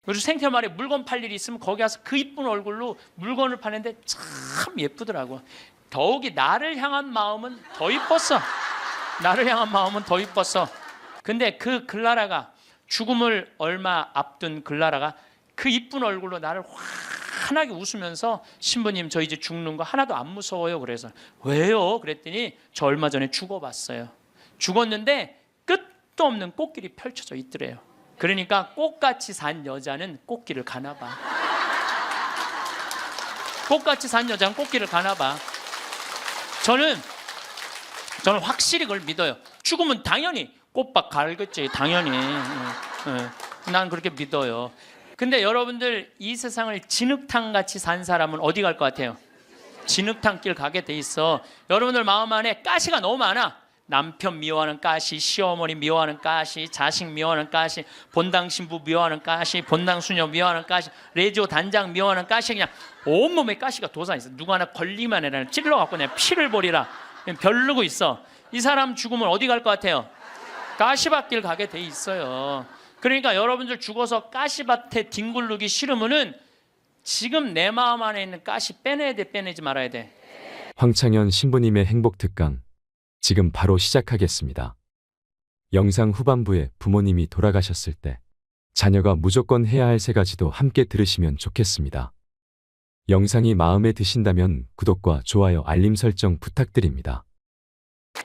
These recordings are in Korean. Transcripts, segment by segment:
그리고 생태마을에 물건 팔 일이 있으면 거기 가서 그 이쁜 얼굴로 물건을 파는데 참 예쁘더라고. 더욱이 나를 향한 마음은 더 이뻤어. 나를 향한 마음은 더 이뻤어. 근데 그 글라라가, 죽음을 얼마 앞둔 글라라가 그 이쁜 얼굴로 나를 환하게 웃으면서, 신부님 저 이제 죽는 거 하나도 안 무서워요. 그래서 왜요? 그랬더니 저 얼마 전에 죽어봤어요. 죽었는데 끝도 없는 꽃길이 펼쳐져 있더래요. 그러니까 꽃같이 산 여자는 꽃길을 가나 봐. 꽃같이 산 여자는 꽃길을 가나 봐. 저는 확실히 그걸 믿어요. 죽으면 당연히 꽃밭 갈겠지, 당연히. 난 그렇게 믿어요. 근데 여러분들, 이 세상을 진흙탕같이 산 사람은 어디 갈 것 같아요? 진흙탕길 가게 돼 있어. 여러분들 마음 안에 가시가 너무 많아. 남편 미워하는 가시, 시어머니 미워하는 가시, 자식 미워하는 가시, 본당 신부 미워하는 가시, 본당 수녀 미워하는 가시, 레지오 단장 미워하는 가시, 그냥 온몸에 가시가 돋아 있어. 누구 하나 걸리만 해라 찔러갖고 그냥 피를 버리라 벼르고 있어. 이 사람 죽으면 어디 갈 것 같아요? 가시밭길 가게 돼 있어요. 그러니까 여러분들 죽어서 가시밭에 뒹굴르기 싫으면은 지금 내 마음 안에 있는 가시 빼내야 돼, 빼내지 말아야 돼? 황창현 신부님의 행복 특강 지금 바로 시작하겠습니다. 영상 후반부에 부모님이 돌아가셨을 때 자녀가 무조건 해야 할 3가지도 함께 들으시면 좋겠습니다. 영상이 마음에 드신다면 구독과 좋아요, 알림 설정 부탁드립니다.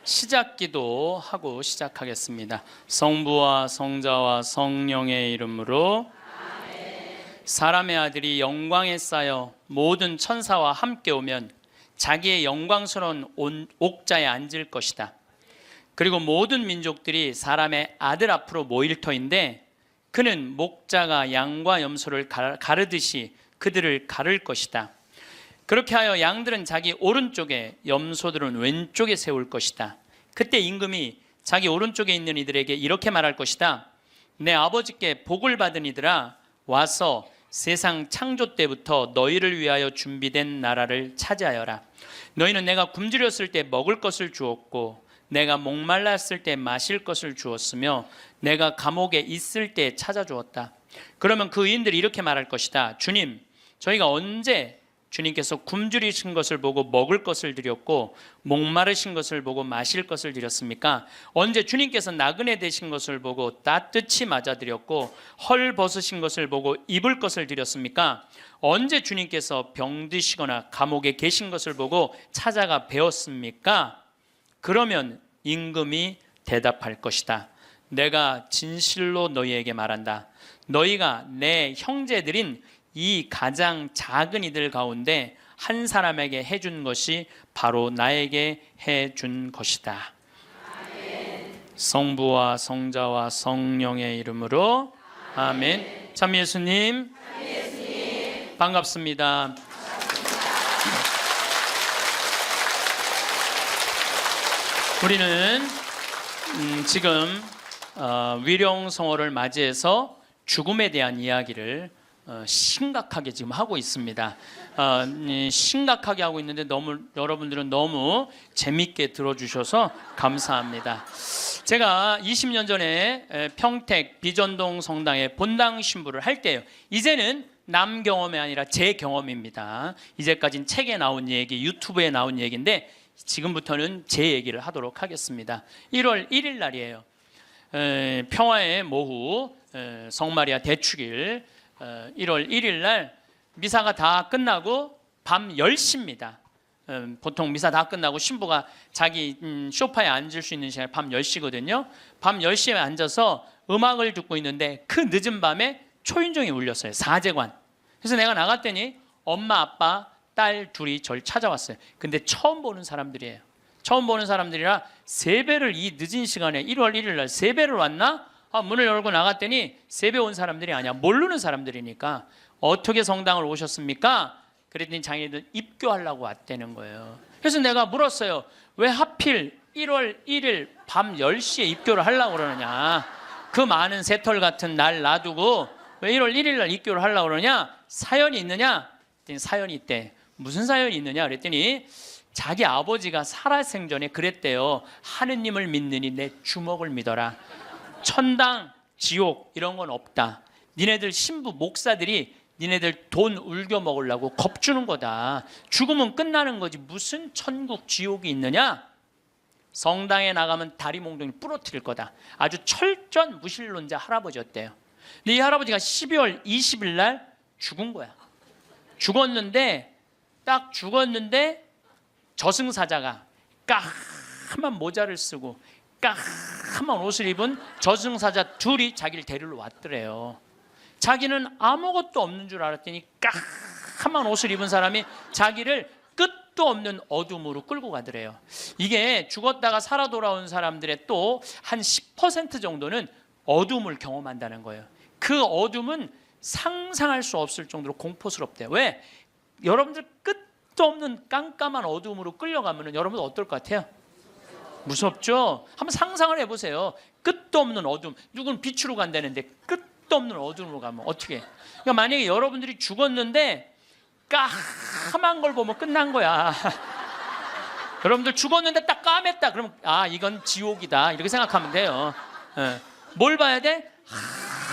시작기도 하고 시작하겠습니다. 성부와 성자와 성령의 이름으로. 사람의 아들이 영광에 쌓여 모든 천사와 함께 오면 자기의 영광스러운 옥자에 앉을 것이다. 그리고 모든 민족들이 사람의 아들 앞으로 모일 터인데 그는 목자가 양과 염소를 가르듯이 그들을 가를 것이다. 그렇게 하여 양들은 자기 오른쪽에, 염소들은 왼쪽에 세울 것이다. 그때 임금이 자기 오른쪽에 있는 이들에게 이렇게 말할 것이다. 내 아버지께 복을 받은 이들아, 와서 세상 창조 때부터 너희를 위하여 준비된 나라를 차지하여라. 너희는 내가 굶주렸을 때 먹을 것을 주었고, 내가 목말랐을 때 마실 것을 주었으며, 내가 감옥에 있을 때 찾아주었다. 그러면 그 의인들이 이렇게 말할 것이다. 주님, 저희가 언제 주님께서 굶주리신 것을 보고 먹을 것을 드렸고 목마르신 것을 보고 마실 것을 드렸습니까? 언제 주님께서 나그네 되신 것을 보고 따뜻히 맞아드렸고 헐 벗으신 것을 보고 입을 것을 드렸습니까? 언제 주님께서 병드시거나 감옥에 계신 것을 보고 찾아가 배웠습니까? 그러면 임금이 대답할 것이다. 내가 진실로 너희에게 말한다. 너희가 내 형제들인 이 가장 작은 이들 가운데 한 사람에게 해준 것이 바로 나에게 해준 것이다. 아멘. 성부와 성자와 성령의 이름으로 아멘. 참 예수님, 반갑습니다. 우리는 지금 위령성어를 맞이해서 죽음에 대한 이야기를 심각하게 지금 하고 있습니다. 심각하게 하고 있는데 여러분들은 너무 재밌게 들어주셔서 감사합니다. 제가 20년 전에 평택 비전동 성당에 본당 신부를 할 때요. 이제는 남 경험이 아니라 제 경험입니다. 이제까지는 책에 나온 얘기, 유튜브에 나온 얘기인데 지금부터는 제 얘기를 하도록 하겠습니다. 1월 1일 날이에요. 평화의 모후, 성마리아 대축일 1월 1일 날 미사가 다 끝나고 밤 10시입니다. 보통 미사 다 끝나고 신부가 자기 소파에 앉을 수 있는 시간이 밤 10시거든요. 밤 10시에 앉아서 음악을 듣고 있는데 그 늦은 밤에 초인종이 울렸어요. 사제관. 그래서 내가 나갔더니 엄마, 아빠, 딸 둘이 절 찾아왔어요. 근데 처음 보는 사람들이에요. 처음 보는 사람들이라 세배를 이 늦은 시간에 1월 1일 날 세배를 왔나? 문을 열고 나갔더니 세배 온 사람들이 아니야. 모르는 사람들이니까 어떻게 성당을 오셨습니까? 그랬더니 자기들 입교하려고 왔다는 거예요. 그래서 내가 물었어요. 왜 하필 1월 1일 밤 10시에 입교를 하려고 그러느냐? 그 많은 새털 같은 날 놔두고 왜 1월 1일 날 입교를 하려고 그러냐? 사연이 있느냐? 그랬더니 사연이 있대. 무슨 사연이 있느냐? 그랬더니 자기 아버지가 살아생전에 그랬대요. 하느님을 믿느니 내 주먹을 믿어라. 천당, 지옥 이런 건 없다. 니네들 신부 목사들이 니네들 돈 울겨 먹으려고 겁주는 거다. 죽으면 끝나는 거지 무슨 천국 지옥이 있느냐. 성당에 나가면 다리 몽둥이 부러뜨릴 거다. 아주 철저한 무신론자 할아버지였대요. 근데 이 할아버지가 12월 20일 날 죽은 거야. 죽었는데 딱 죽었는데 저승사자가 까만 모자를 쓰고 까만 옷을 입은 저승사자 둘이 자기를 데리러 왔더래요. 자기는 아무것도 없는 줄 알았더니 까만 옷을 입은 사람이 자기를 끝도 없는 어둠으로 끌고 가더래요. 이게 죽었다가 살아 돌아온 사람들의 또 한 10% 정도는 어둠을 경험한다는 거예요. 그 어둠은 상상할 수 없을 정도로 공포스럽대요. 왜? 여러분들 끝도 없는 깜깜한 어둠으로 끌려가면 여러분 어떨 것 같아요? 무섭죠? 한번 상상을 해보세요. 끝도 없는 어둠. 누구는 빛으로 간다는데 끝도 없는 어둠으로 가면 어떻게? 그러니까 만약에 여러분들이 죽었는데 까만 걸 보면 끝난 거야. 여러분들 죽었는데 딱 까맸다. 그러면 이건 지옥이다. 이렇게 생각하면 돼요. 뭘 봐야 돼?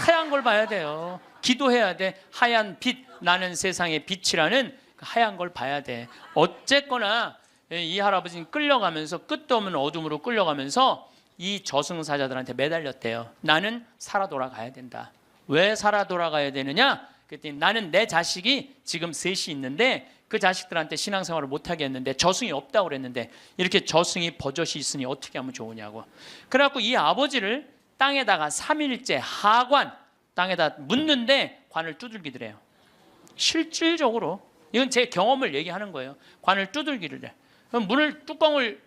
하얀 걸 봐야 돼요. 기도해야 돼. 하얀 빛, 나는 세상의 빛이라는 하얀 걸 봐야 돼. 어쨌거나 이 할아버지는 끌려가면서 끝도 없는 어둠으로 끌려가면서 이 저승사자들한테 매달렸대요. 나는 살아 돌아가야 된다. 왜 살아 돌아가야 되느냐? 그랬더니 나는 내 자식이 지금 셋이 있는데 그 자식들한테 신앙생활을 못하게 했는데 저승이 없다고 그랬는데 이렇게 저승이 버젓이 있으니 어떻게 하면 좋으냐고. 그래갖고 이 아버지를 땅에다가 3일째 하관 땅에다 묻는데 관을 두들기더래요. 실질적으로 이건 제 경험을 얘기하는 거예요. 관을 두들기를 해. 그럼 뚜껑을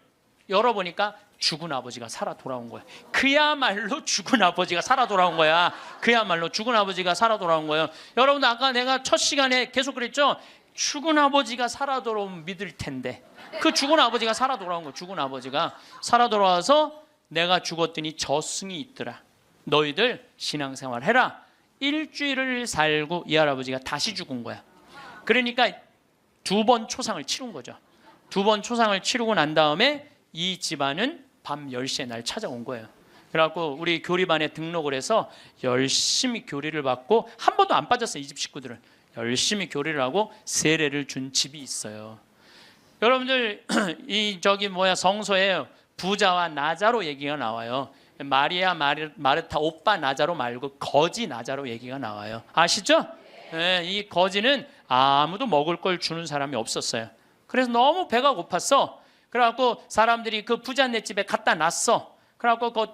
열어보니까 죽은 아버지가 살아 돌아온 거야. 그야말로 죽은 아버지가 살아 돌아온 거야. 그야말로 죽은 아버지가 살아 돌아온 거예요. 여러분들 아까 내가 첫 시간에 계속 그랬죠. 죽은 아버지가 살아 돌아오면 믿을 텐데 그 죽은 아버지가 살아 돌아온 거야. 죽은 아버지가 살아 돌아와서 내가 죽었더니 저승이 있더라. 너희들 신앙생활 해라. 일주일을 살고 이 할아버지가 다시 죽은 거야. 그러니까 2번 초상을 치른 거죠. 2번 초상을 치르고 난 다음에 이 집안은 밤 10시에 날 찾아온 거예요. 그래갖고 우리 교리반에 등록을 해서 열심히 교리를 받고 한 번도 안 빠졌어요. 이 집 식구들은 열심히 교리를 하고 세례를 준 집이 있어요. 여러분들 이 성서에 부자와 나자로 얘기가 나와요. 마리아 마르타 오빠 나자로 말고 거지 나자로 얘기가 나와요. 아시죠? 네, 이 거지는 아무도 먹을 걸 주는 사람이 없었어요. 그래서 너무 배가 고팠어. 그래갖고 사람들이 그 부자네 집에 갖다 놨어. 그래갖고 그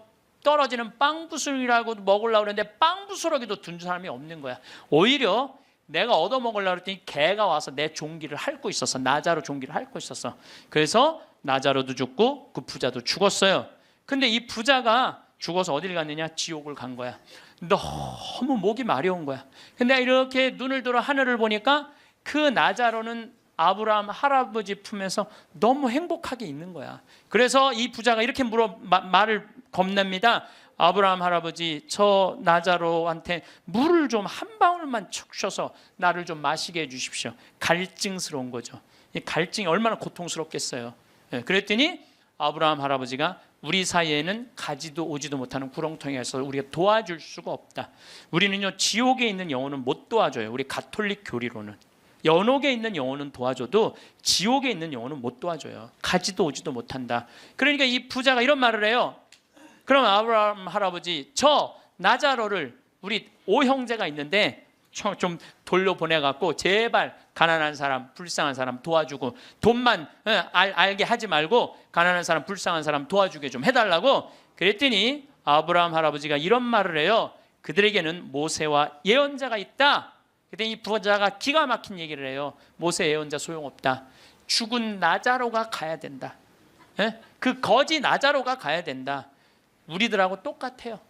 떨어지는 빵 부스러기라고 먹으려고 그랬는데 빵 부스러기도 둔 사람이 없는 거야. 오히려 내가 얻어 먹으려고 그랬더니 개가 와서 내 종기를 핥고 있었어. 나자로 종기를 핥고 있었어. 그래서 나자로도 죽고 그 부자도 죽었어요. 근데 이 부자가 죽어서 어딜 갔느냐? 지옥을 간 거야. 너무 목이 마려운 거야. 근데 이렇게 눈을 들어 하늘을 보니까 그 나자로는 아브라함 할아버지 품에서 너무 행복하게 있는 거야. 그래서 이 부자가 이렇게 말을 겁냅니다. 아브라함 할아버지, 저 나자로한테 물을 좀 한 방울만 축셔서 나를 좀 마시게 해주십시오. 갈증스러운 거죠. 이 갈증이 얼마나 고통스럽겠어요. 그랬더니 아브라함 할아버지가 우리 사이에는 가지도 오지도 못하는 구렁텅이에서 우리가 도와줄 수가 없다. 우리는요 지옥에 있는 영혼은 못 도와줘요. 우리 가톨릭 교리로는 연옥에 있는 영혼은 도와줘도 지옥에 있는 영혼은 못 도와줘요. 가지도 오지도 못한다. 그러니까 이 부자가 이런 말을 해요. 그럼 아브라함 할아버지, 저 나자로를 우리 5형제가 있는데 좀 돌려보내갖고 제발 가난한 사람, 불쌍한 사람 도와주고 돈만 알게 하지 말고 가난한 사람, 불쌍한 사람 도와주게 좀 해달라고. 그랬더니 아브라함 할아버지가 이런 말을 해요. 그들에게는 모세와 예언자가 있다. 그때 이 부자가 기가 막힌 얘기를 해요. 모세 예언자 소용없다. 죽은 나자로가 가야 된다. 그 거지 나자로가 가야 된다. 우리들하고 똑같아요.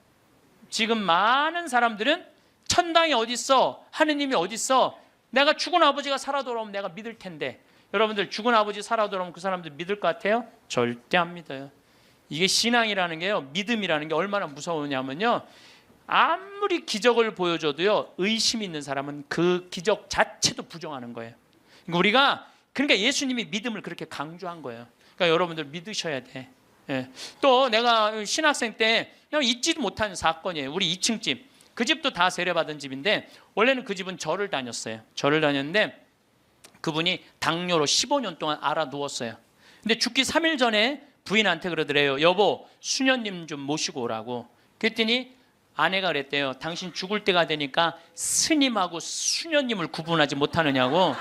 지금 많은 사람들은 천당이 어딨어? 하느님이 어딨어? 내가 죽은 아버지가 살아 돌아오면 내가 믿을 텐데. 여러분들 죽은 아버지 살아 돌아오면 그 사람들 믿을 것 같아요? 절대 안 믿어요. 이게 신앙이라는 게요, 믿음이라는 게 얼마나 무서우냐면요, 아무리 기적을 보여줘도요 의심이 있는 사람은 그 기적 자체도 부정하는 거예요. 그러니까 예수님이 믿음을 그렇게 강조한 거예요. 그러니까 여러분들 믿으셔야 돼. 또 내가 신학생 때 잊지도 못하는 사건이에요. 우리 2층 집 그 집도 다 세례받은 집인데 원래는 그 집은 절을 다녔어요. 절을 다녔는데 그분이 당뇨로 15년 동안 알아 누웠어요. 근데 죽기 3일 전에 부인한테 그러더래요. 여보, 수녀님 좀 모시고 오라고. 그랬더니 아내가 그랬대요. 당신 죽을 때가 되니까 스님하고 수녀님을 구분하지 못하느냐고.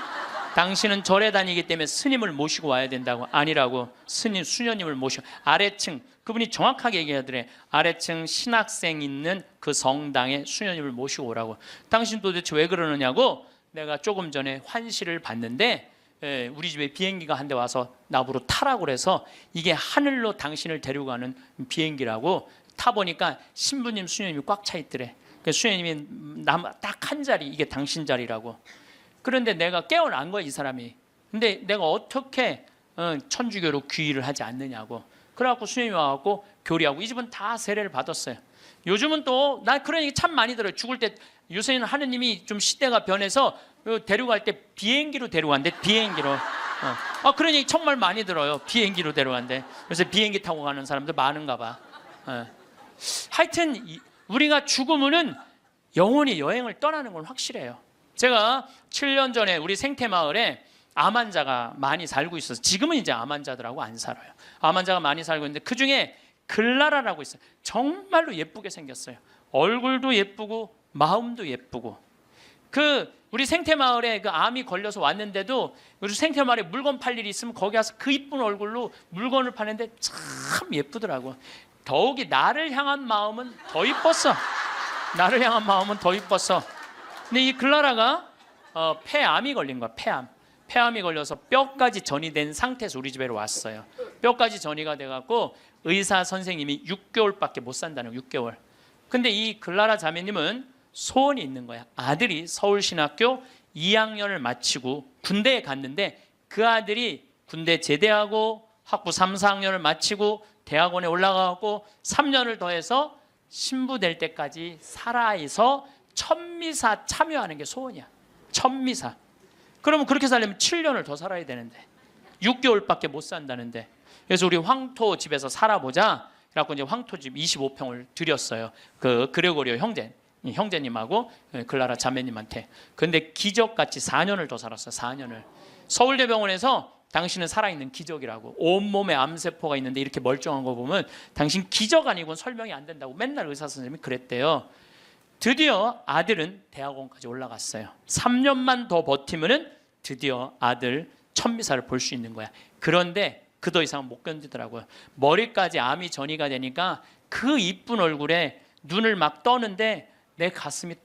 당신은 절에 다니기 때문에 스님을 모시고 와야 된다고. 아니라고. 스님, 수녀님을 모시고. 아래층, 그분이 정확하게 얘기하더래. 아래층 신학생 있는 그 성당에 수녀님을 모시고 오라고. 당신 도대체 왜 그러느냐고. 내가 조금 전에 환시를 봤는데 우리 집에 비행기가 한 대 와서 나보러 타라고 그래서 이게 하늘로 당신을 데리고 가는 비행기라고. 타보니까 신부님, 수녀님이 꽉 차 있더래. 수녀님이 딱 한 자리, 이게 당신 자리라고. 그런데 내가 깨어난 거야, 이 사람이. 근데 내가 어떻게 천주교로 귀의를 하지 않느냐고. 그래갖고 수녀님이 와갖고 교리하고, 이 집은 다 세례를 받았어요. 요즘은 또 나 그런 얘기 참 많이 들어요. 죽을 때 요새는 하느님이 좀 시대가 변해서 데려갈 때 비행기로 데려간대. 비행기로. 그런 얘기 정말 많이 들어요. 비행기로 데려간대. 요새 비행기 타고 가는 사람들 많은가 봐. 하여튼 우리가 죽으면은 영원히 여행을 떠나는 건 확실해요. 제가 7년 전에 우리 생태마을에 암 환자가 많이 살고 있어서, 지금은 이제 암 환자들하고 안 살아요. 암 환자가 많이 살고 있는데 그 중에 글라라라고 있어요. 정말로 예쁘게 생겼어요. 얼굴도 예쁘고 마음도 예쁘고. 우리 생태마을에 그 암이 걸려서 왔는데도 우리 생태마을에 물건 팔 일이 있으면 거기 가서 그 이쁜 얼굴로 물건을 파는데 참 예쁘더라고. 더욱이 나를 향한 마음은 더 이뻤어. 나를 향한 마음은 더 이뻤어. 근데 이 글라라가 폐암이 걸린 거야. 폐암이 걸려서 뼈까지 전이된 상태에서 우리 집에 왔어요. 뼈까지 전이가 돼갖고 의사 선생님이 6개월밖에 못 산다는 거예요. 6개월. 근데 이 글라라 자매님은 소원이 있는 거야. 아들이 서울신학교 2학년을 마치고 군대에 갔는데 그 아들이 군대 제대하고 학부 3, 4학년을 마치고 대학원에 올라가고 3년을 더해서 신부 될 때까지 살아서 천미사 참여하는 게 소원이야. 천미사. 그러면 그렇게 살려면 7년을 더 살아야 되는데 6개월밖에 못 산다는데. 그래서 우리 황토 집에서 살아보자. 그래갖고 이제 황토 집 25평을 드렸어요. 그 그레고리오 형제님하고 글라라 자매님한테. 근데 기적같이 4년을 더 살았어요. 4년을. 서울대병원에서 당신은 살아있는 기적이라고. 온몸에 암세포가 있는데 이렇게 멀쩡한 거 보면 당신 기적 아니고는 설명이 안 된다고 맨날 의사 선생님이 그랬대요. 드디어 아들은 대학원까지 올라갔어요. 3년만 더 버티면은 드디어 아들 천미사를 볼 수 있는 거야. 그런데 그 더 이상은 못 견디더라고요. 머리까지 암이 전이가 되니까 그 이쁜 얼굴에 눈을 막 떠는데 내 가슴이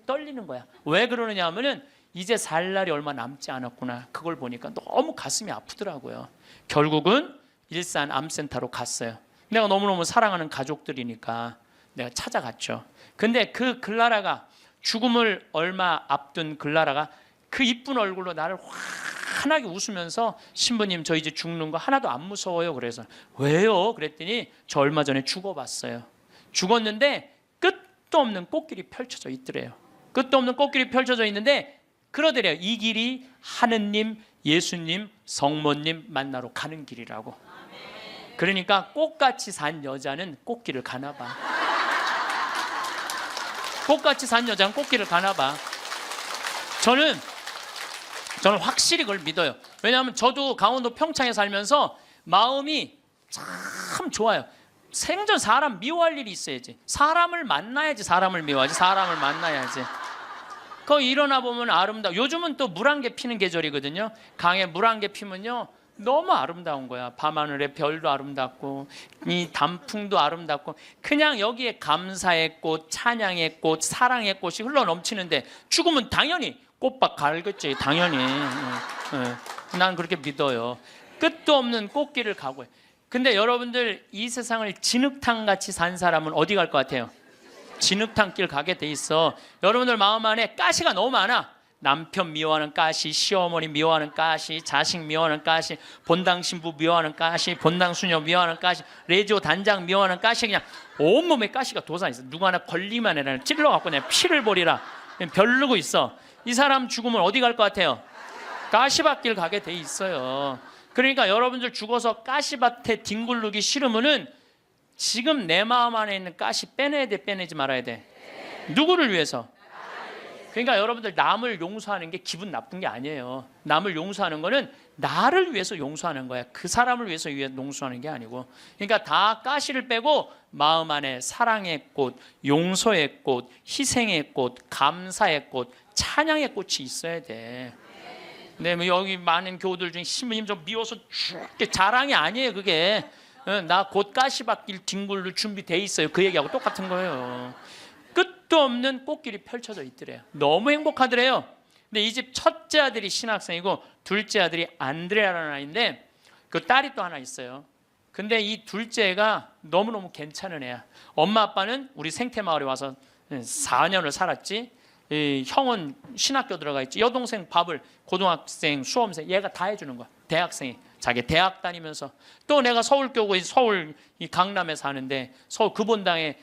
떨리는 거야. 왜 그러느냐 하면은 이제 살 날이 얼마 남지 않았구나. 그걸 보니까 너무 가슴이 아프더라고요. 결국은 일산 암센터로 갔어요. 내가 너무너무 사랑하는 가족들이니까 내가 찾아갔죠. 근데 그 글라라가, 죽음을 얼마 앞둔 글라라가 그 이쁜 얼굴로 나를 환하게 웃으면서, 신부님 저 이제 죽는 거 하나도 안 무서워요. 그래서 왜요? 그랬더니 저 얼마 전에 죽어봤어요. 죽었는데 끝도 없는 꽃길이 펼쳐져 있더래요. 끝도 없는 꽃길이 펼쳐져 있는데 그러더래요. 이 길이 하느님, 예수님, 성모님 만나러 가는 길이라고. 그러니까 꽃같이 산 여자는 꽃길을 가나 봐. 꽃같이 산 여자는 꽃길을 가나 봐. 저는 확실히 그걸 믿어요. 왜냐하면 저도 강원도 평창에 살면서 마음이 참 좋아요. 생전 사람 미워할 일이 있어야지. 사람을 만나야지 사람을 미워하지. 사람을 만나야지. 거기 일어나 보면 아름다워. 요즘은 또 물안개 피는 계절이거든요. 강에 물안개 피면요 너무 아름다운 거야. 밤하늘의 별도 아름답고 이 단풍도 아름답고, 그냥 여기에 감사의 꽃, 찬양의 꽃, 사랑의 꽃이 흘러 넘치는데 죽으면 당연히 꽃밭 갈겠지. 당연히. 난 그렇게 믿어요. 끝도 없는 꽃길을 가고. 근데 여러분들 이 세상을 진흙탕같이 산 사람은 어디 갈 것 같아요? 진흙탕 길 가게 돼 있어. 여러분들 마음 안에 가시가 너무 많아. 남편 미워하는 가시, 시어머니 미워하는 가시, 자식 미워하는 가시, 본당 신부 미워하는 가시, 본당 수녀 미워하는 가시, 레지오 단장 미워하는 가시, 그냥 온몸에 가시가 도사 있어. 누가 하나 걸리만 해라 찔러갖고 그냥 피를 버리라 별르고 있어. 이 사람 죽으면 어디 갈 것 같아요? 가시밭길 가게 돼 있어요. 그러니까 여러분들 죽어서 가시밭에 뒹굴르기 싫으면은 지금 내 마음 안에 있는 가시 빼내야 돼, 빼내지 말아야 돼? 누구를 위해서? 그러니까 여러분들 남을 용서하는 게 기분 나쁜 게 아니에요. 남을 용서하는 거는 나를 위해서 용서하는 거야. 그 사람을 위해서 용서하는 게 아니고. 그러니까 다 가시를 빼고 마음 안에 사랑의 꽃, 용서의 꽃, 희생의 꽃, 감사의 꽃, 찬양의 꽃이 있어야 돼. 네, 뭐 여기 많은 교우들 중에 신부님 좀 미워서 죽게 자랑이 아니에요. 그게 나 곧 가시 받길 뒹굴로 준비돼 있어요. 그 얘기하고 똑같은 거예요. 끝도 없는 꽃길이 펼쳐져 있더래요. 너무 행복하더래요. 근데 이 집 첫째 아들이 신학생이고 둘째 아들이 안드레아라는 아이인데 그 딸이 또 하나 있어요. 근데 이 둘째가 너무너무 괜찮은 애야. 엄마 아빠는 우리 생태마을에 와서 4년을 살았지. 이 형은 신학교 들어가 있지. 여동생 밥을 고등학생, 수험생 얘가 다 해주는 거야. 대학생이 자기 대학 다니면서. 또 내가 서울교구 서울 이 강남에 사는데 서울 금본당에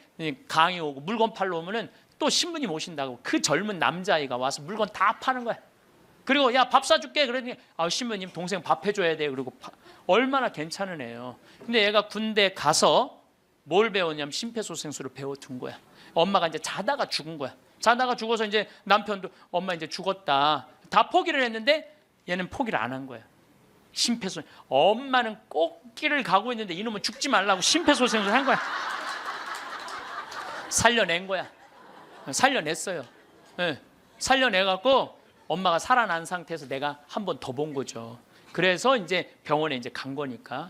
강의 오고 물건 팔러 오면은 또 신부님 오신다고 그 젊은 남자아이가 와서 물건 다 파는 거야. 그리고 야 밥 사줄게 그러더니 신부님 동생 밥 해줘야 돼. 그리고 얼마나 괜찮은 애예요. 근데 얘가 군대 가서 뭘 배웠냐면 심폐소생술을 배워둔 거야. 엄마가 이제 자다가 죽은 거야. 자다가 죽어서 이제 남편도 엄마 이제 죽었다 다 포기를 했는데 얘는 포기를 안 한 거야. 심폐소생. 엄마는 꽃길을 가고 있는데 이놈은 죽지 말라고 심폐소생술 한 거야. 살려낸 거야. 살려냈어요. 네. 살려내갖고 엄마가 살아난 상태에서 내가 한 번 더 본 거죠. 그래서 이제 병원에 이제 간 거니까.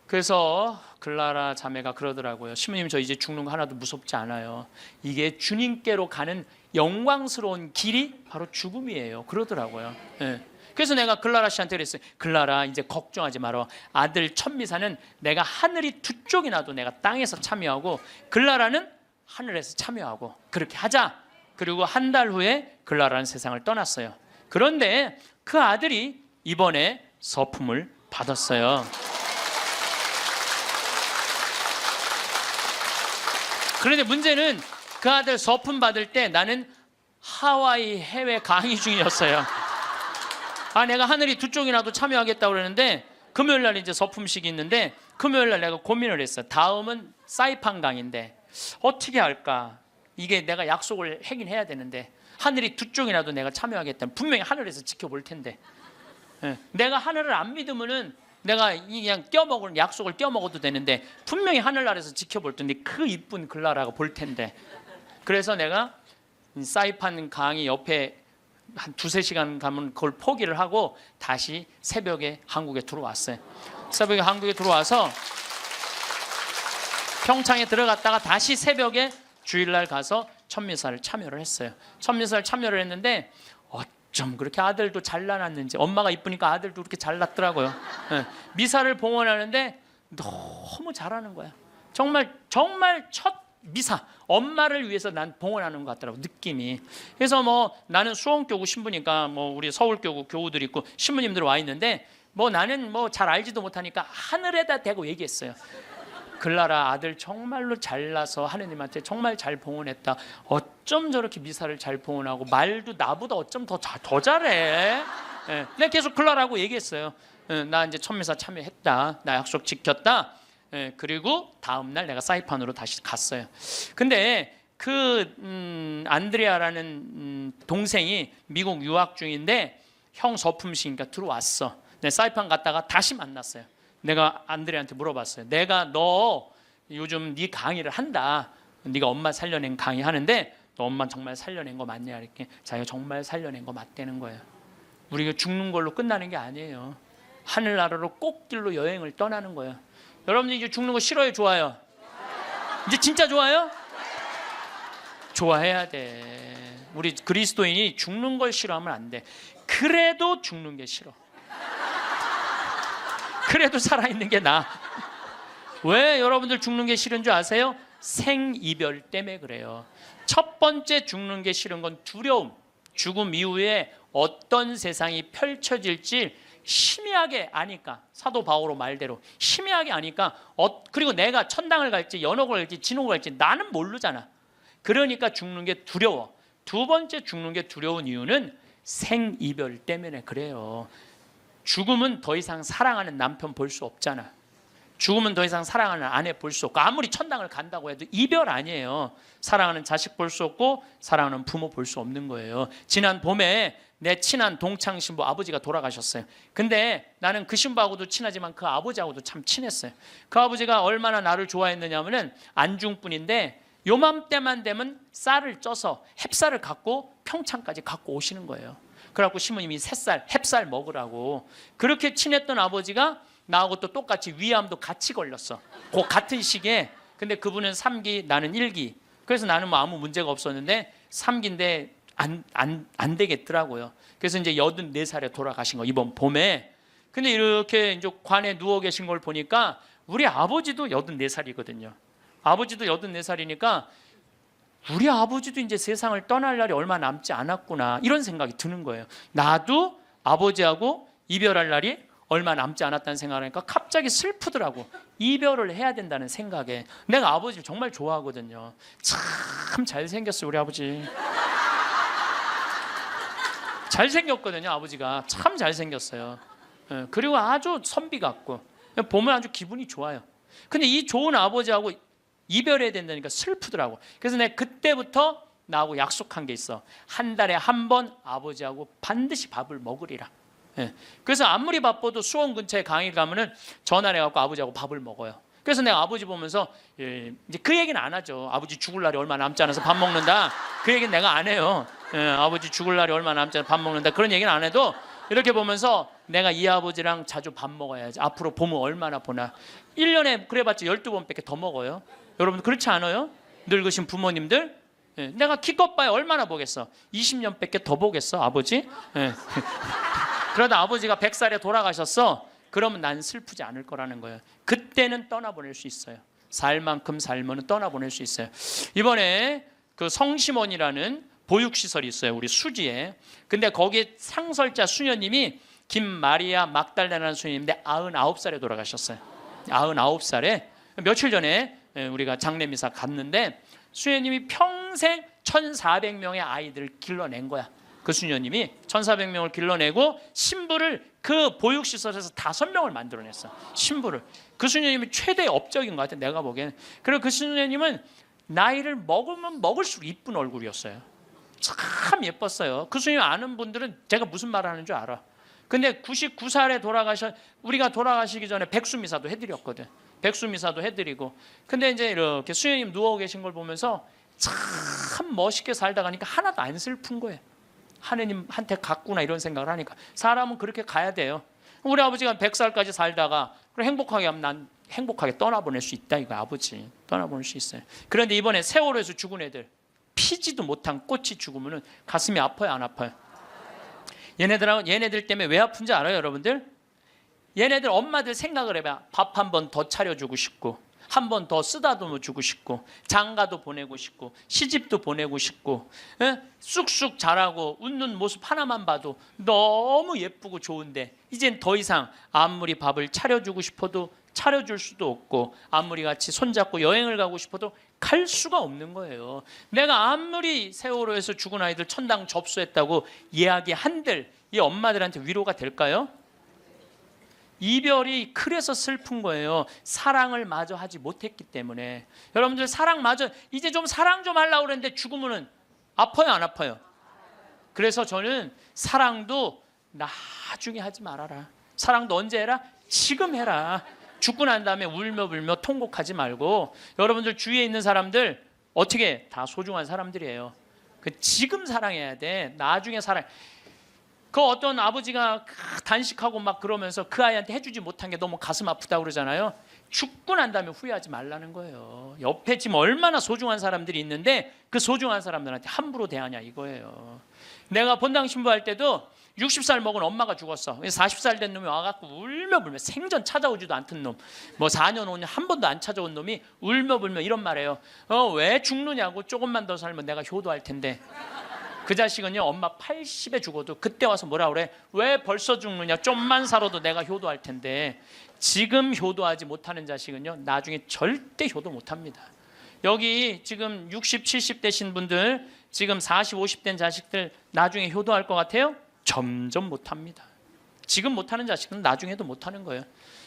그래서 글라라 자매가 그러더라고요. 신부님 저 이제 죽는 거 하나도 무섭지 않아요. 이게 주님께로 가는 영광스러운 길이 바로 죽음이에요. 그러더라고요. 네. 그래서 내가 글라라 씨한테 그랬어요. 글라라 이제 걱정하지 마라. 아들 천미사는 내가 하늘이 두 쪽이나도 내가 땅에서 참여하고 글라라는 하늘에서 참여하고 그렇게 하자. 그리고 한 달 후에 글라라는 세상을 떠났어요. 그런데 그 아들이 이번에 서품을 받았어요. 그런데 문제는 그 아들 서품 받을 때 나는 하와이 해외 강의 중이었어요. 내가 하늘이 두 쪽이나도 참여하겠다고 그러는데 금요일 날 이제 서품식이 있는데 금요일 날 내가 고민을 했어요. 다음은 사이판 강의인데 어떻게 할까? 이게 내가 약속을 하긴 해야 되는데 하늘이 두 쪽이나도 내가 참여하겠다면 분명히 하늘에서 지켜볼 텐데 내가 하늘을 안 믿으면은 내가 그냥 껴먹을 약속을 껴먹어도 되는데 분명히 하늘나라에서 지켜볼 텐데 그 이쁜 글라라가 볼 텐데 그래서 내가 사이판 강의 옆에 한 2-3시간 가면 그걸 포기를 하고 다시 새벽에 한국에 들어왔어요. 새벽에 한국에 들어와서 평창에 들어갔다가 다시 새벽에 주일날 가서 천미사를 참여를 했어요. 천미사를 참여를 했는데 어쩜 그렇게 아들도 잘 낳았는지 엄마가 이쁘니까 아들도 그렇게 잘 낳더라고요. 미사를 봉헌하는데 너무 잘하는 거야. 정말 첫 미사 엄마를 위해서 난 봉헌하는 것 같더라고 느낌이. 그래서 뭐 나는 수원교구 신부니까 뭐 우리 서울교구 교우들 있고 신부님들 와 있는데 뭐 나는 뭐 잘 알지도 못하니까 하늘에다 대고 얘기했어요. 글라라 아들 정말로 잘나서 하느님한테 정말 잘 봉헌했다. 어쩜 저렇게 미사를 잘 봉헌하고 말도 나보다 어쩜 더 잘해. 내가 계속 글라라고 얘기했어요. 나 이제 천미사 참여했다. 나 약속 지켰다. 그리고 다음 날 내가 사이판으로 다시 갔어요. 근데 그 안드레아라는 동생이 미국 유학 중인데 형 서품식이니까 들어왔어. 내 사이판 갔다가 다시 만났어요. 내가 안드레한테 물어봤어요. 내가 너 요즘 네 강의를 한다. 네가 엄마 살려낸 강의 하는데 너 엄마 정말 살려낸 거 맞냐? 이렇게 자기가 정말 살려낸 거 맞다는 거예요. 우리가 죽는 걸로 끝나는 게 아니에요. 하늘나라로 꽃길로 여행을 떠나는 거예요. 여러분 이제 죽는 거 싫어요? 좋아요? 이제 진짜 좋아요? 좋아해야 돼. 우리 그리스도인이 죽는 걸 싫어하면 안 돼. 그래도 죽는 게 싫어. 그래도 살아있는 게 나아. 왜 여러분들 죽는 게 싫은 줄 아세요? 생이별 때문에 그래요. 첫 번째 죽는 게 싫은 건 두려움. 죽음 이후에 어떤 세상이 펼쳐질지 희미하게 아니까. 사도 바오로 말대로 희미하게 아니까 그리고 내가 천당을 갈지 연옥을 갈지 진옥을 갈지 나는 모르잖아. 그러니까 죽는 게 두려워. 두 번째 죽는 게 두려운 이유는 생이별 때문에 그래요. 죽음은 더 이상 사랑하는 남편 볼 수 없잖아. 죽으면 더 이상 사랑하는 아내 볼 수 없고, 아무리 천당을 간다고 해도 이별 아니에요. 사랑하는 자식 볼 수 없고 사랑하는 부모 볼 수 없는 거예요. 지난 봄에 내 친한 동창 신부 아버지가 돌아가셨어요. 근데 나는 그 신부하고도 친하지만 그 아버지하고도 참 친했어요. 그 아버지가 얼마나 나를 좋아했느냐면은 안중분인데 요맘때만 되면 쌀을 쪄서 햅쌀을 갖고 평창까지 갖고 오시는 거예요. 그래갖고 신부님이 새쌀, 햅쌀 먹으라고. 그렇게 친했던 아버지가 나하고 또 똑같이 위암도 같이 걸렸어. 그 같은 시기에. 근데 그분은 3기, 나는 1기. 그래서 나는 뭐 아무 문제가 없었는데 3기인데 안 되겠더라고요. 그래서 이제 84살에 돌아가신 거, 이번 봄에. 근데 이렇게 이제 관에 누워 계신 걸 보니까 우리 아버지도 84살이거든요. 아버지도 84살이니까 우리 아버지도 이제 세상을 떠날 날이 얼마 남지 않았구나, 이런 생각이 드는 거예요. 나도 아버지하고 이별할 날이 얼마 남지 않았다는 생각을 하니까 갑자기 슬프더라고. 이별을 해야 된다는 생각에. 내가 아버지를 정말 좋아하거든요. 참 잘생겼어요, 우리 아버지. 잘생겼거든요, 아버지가. 참 잘생겼어요. 그리고 아주 선비 같고 보면 아주 기분이 좋아요. 근데 이 좋은 아버지하고 이별해야 된다니까 슬프더라고. 그래서 내가 그때부터 나하고 약속한 게 있어. 한 달에 한 번 아버지하고 반드시 밥을 먹으리라. 그래서 아무리 바빠도 수원 근처에 강의 가면은 전화를 해갖고 아버지하고 밥을 먹어요. 그래서 내가 아버지 보면서 이제 그 얘기는 안 하죠. 아버지 죽을 날이 얼마 남지 않아서 밥 먹는다, 그 얘기는 내가 안 해요. 아버지 죽을 날이 얼마 남지 않아서 밥 먹는다, 그런 얘기는 안 해도 이렇게 보면서 내가 이 아버지랑 자주 밥 먹어야지. 앞으로 봄은 얼마나 보나. 1년에 그래봤자 12번밖에 더 먹어요. 여러분 그렇지 않아요? 늙으신 부모님들. 내가 기껏 봐야 얼마나 보겠어. 20년밖에 더 보겠어, 아버지? 그러다 아버지가 100살에 돌아가셨어. 그러면 난 슬프지 않을 거라는 거예요. 그때는 떠나보낼 수 있어요. 살 만큼 살면 떠나보낼 수 있어요. 이번에 그 성심원이라는 보육시설이 있어요, 우리 수지에. 근데 거기에 상설자 수녀님이 김마리아 막달레나라는 수녀님인데 99살에 돌아가셨어요. 99살에. 며칠 전에 우리가 장례미사 갔는데 수녀님이 평생 1400명의 아이들을 길러낸 거야. 그 수녀님이 1400명을 길러내고 신부를 그 보육시설에서 5명을 만들어냈어. 신부를. 그 수녀님이 최대의 업적인 것 같아, 내가 보기에는. 그리고 그 수녀님은 나이를 먹으면 먹을수록 이쁜 얼굴이었어요. 참 예뻤어요. 그 수녀님 아는 분들은 제가 무슨 말을 하는 줄 알아. 근데 99살에 우리가 돌아가시기 전에 백수미사도 해드렸거든. 백수미사도 해드리고. 근데 이제 이렇게 수녀님 누워 계신 걸 보면서 참 멋있게 살다 가니까 하나도 안 슬픈 거예요. 하느님한테 갔구나, 이런 생각을 하니까. 사람은 그렇게 가야 돼요. 우리 아버지가 100살까지 살다가 행복하게 하면 난 행복하게 떠나보낼 수 있다, 이거 아버지. 떠나보낼 수 있어요. 그런데 이번에 세월호에서 죽은 애들, 피지도 못한 꽃이 죽으면 가슴이 아파요, 안 아파요? 얘네들 때문에 왜 아픈지 알아요, 여러분들? 얘네들 엄마들 생각을 해봐. 밥 한 번 더 차려주고 싶고, 한 번 더 쓰다듬어 주고 싶고, 장가도 보내고 싶고, 시집도 보내고 싶고, 쑥쑥 자라고 웃는 모습 하나만 봐도 너무 예쁘고 좋은데 이젠 더 이상 아무리 밥을 차려주고 싶어도 차려줄 수도 없고, 아무리 같이 손잡고 여행을 가고 싶어도 갈 수가 없는 거예요. 내가 아무리 세월호에서 죽은 아이들 천당 접수했다고 이야기한들 이 엄마들한테 위로가 될까요? 이별이 그래서 슬픈 거예요. 사랑을 마저 하지 못했기 때문에. 여러분들 사랑 마저, 이제 좀 사랑 좀 하려고 그랬는데 죽으면 아파요, 안 아파요? 그래서 저는 사랑도 나중에 하지 말아라. 사랑도 언제 해라? 지금 해라. 죽고 난 다음에 울며 불며 통곡하지 말고. 여러분들 주위에 있는 사람들 어떻게 다 소중한 사람들이에요. 지금 사랑해야 돼. 나중에 사랑. 그 어떤 아버지가 단식하고 막 그러면서 그 아이한테 해주지 못한 게 너무 가슴 아프다고 그러잖아요. 죽고 난 다음에 후회하지 말라는 거예요. 옆에 지금 얼마나 소중한 사람들이 있는데 그 소중한 사람들한테 함부로 대하냐, 이거예요. 내가 본당 신부할 때도 60살 먹은 엄마가 죽었어. 40살 된 놈이 와갖고 울며 불며, 생전 찾아오지도 않던 놈, 뭐 4년 5년 한 번도 안 찾아온 놈이 울며 불며 이런 말해요. 왜 죽느냐고. 조금만 더 살면 내가 효도할 텐데. 그 자식은요, 엄마 80에 죽어도 그때 와서 뭐라 그래? 왜 벌써 죽느냐? 좀만 살아도 내가 효도할 텐데. 지금 효도하지 못하는 자식은요, 나중에 절대 효도 못합니다. 여기 지금 60, 70 되신 분들, 지금 40, 50 된 자식들 나중에 효도할 것 같아요? 점점 못합니다. 지금 못하는 자식은 나중에도 못하는 거예요.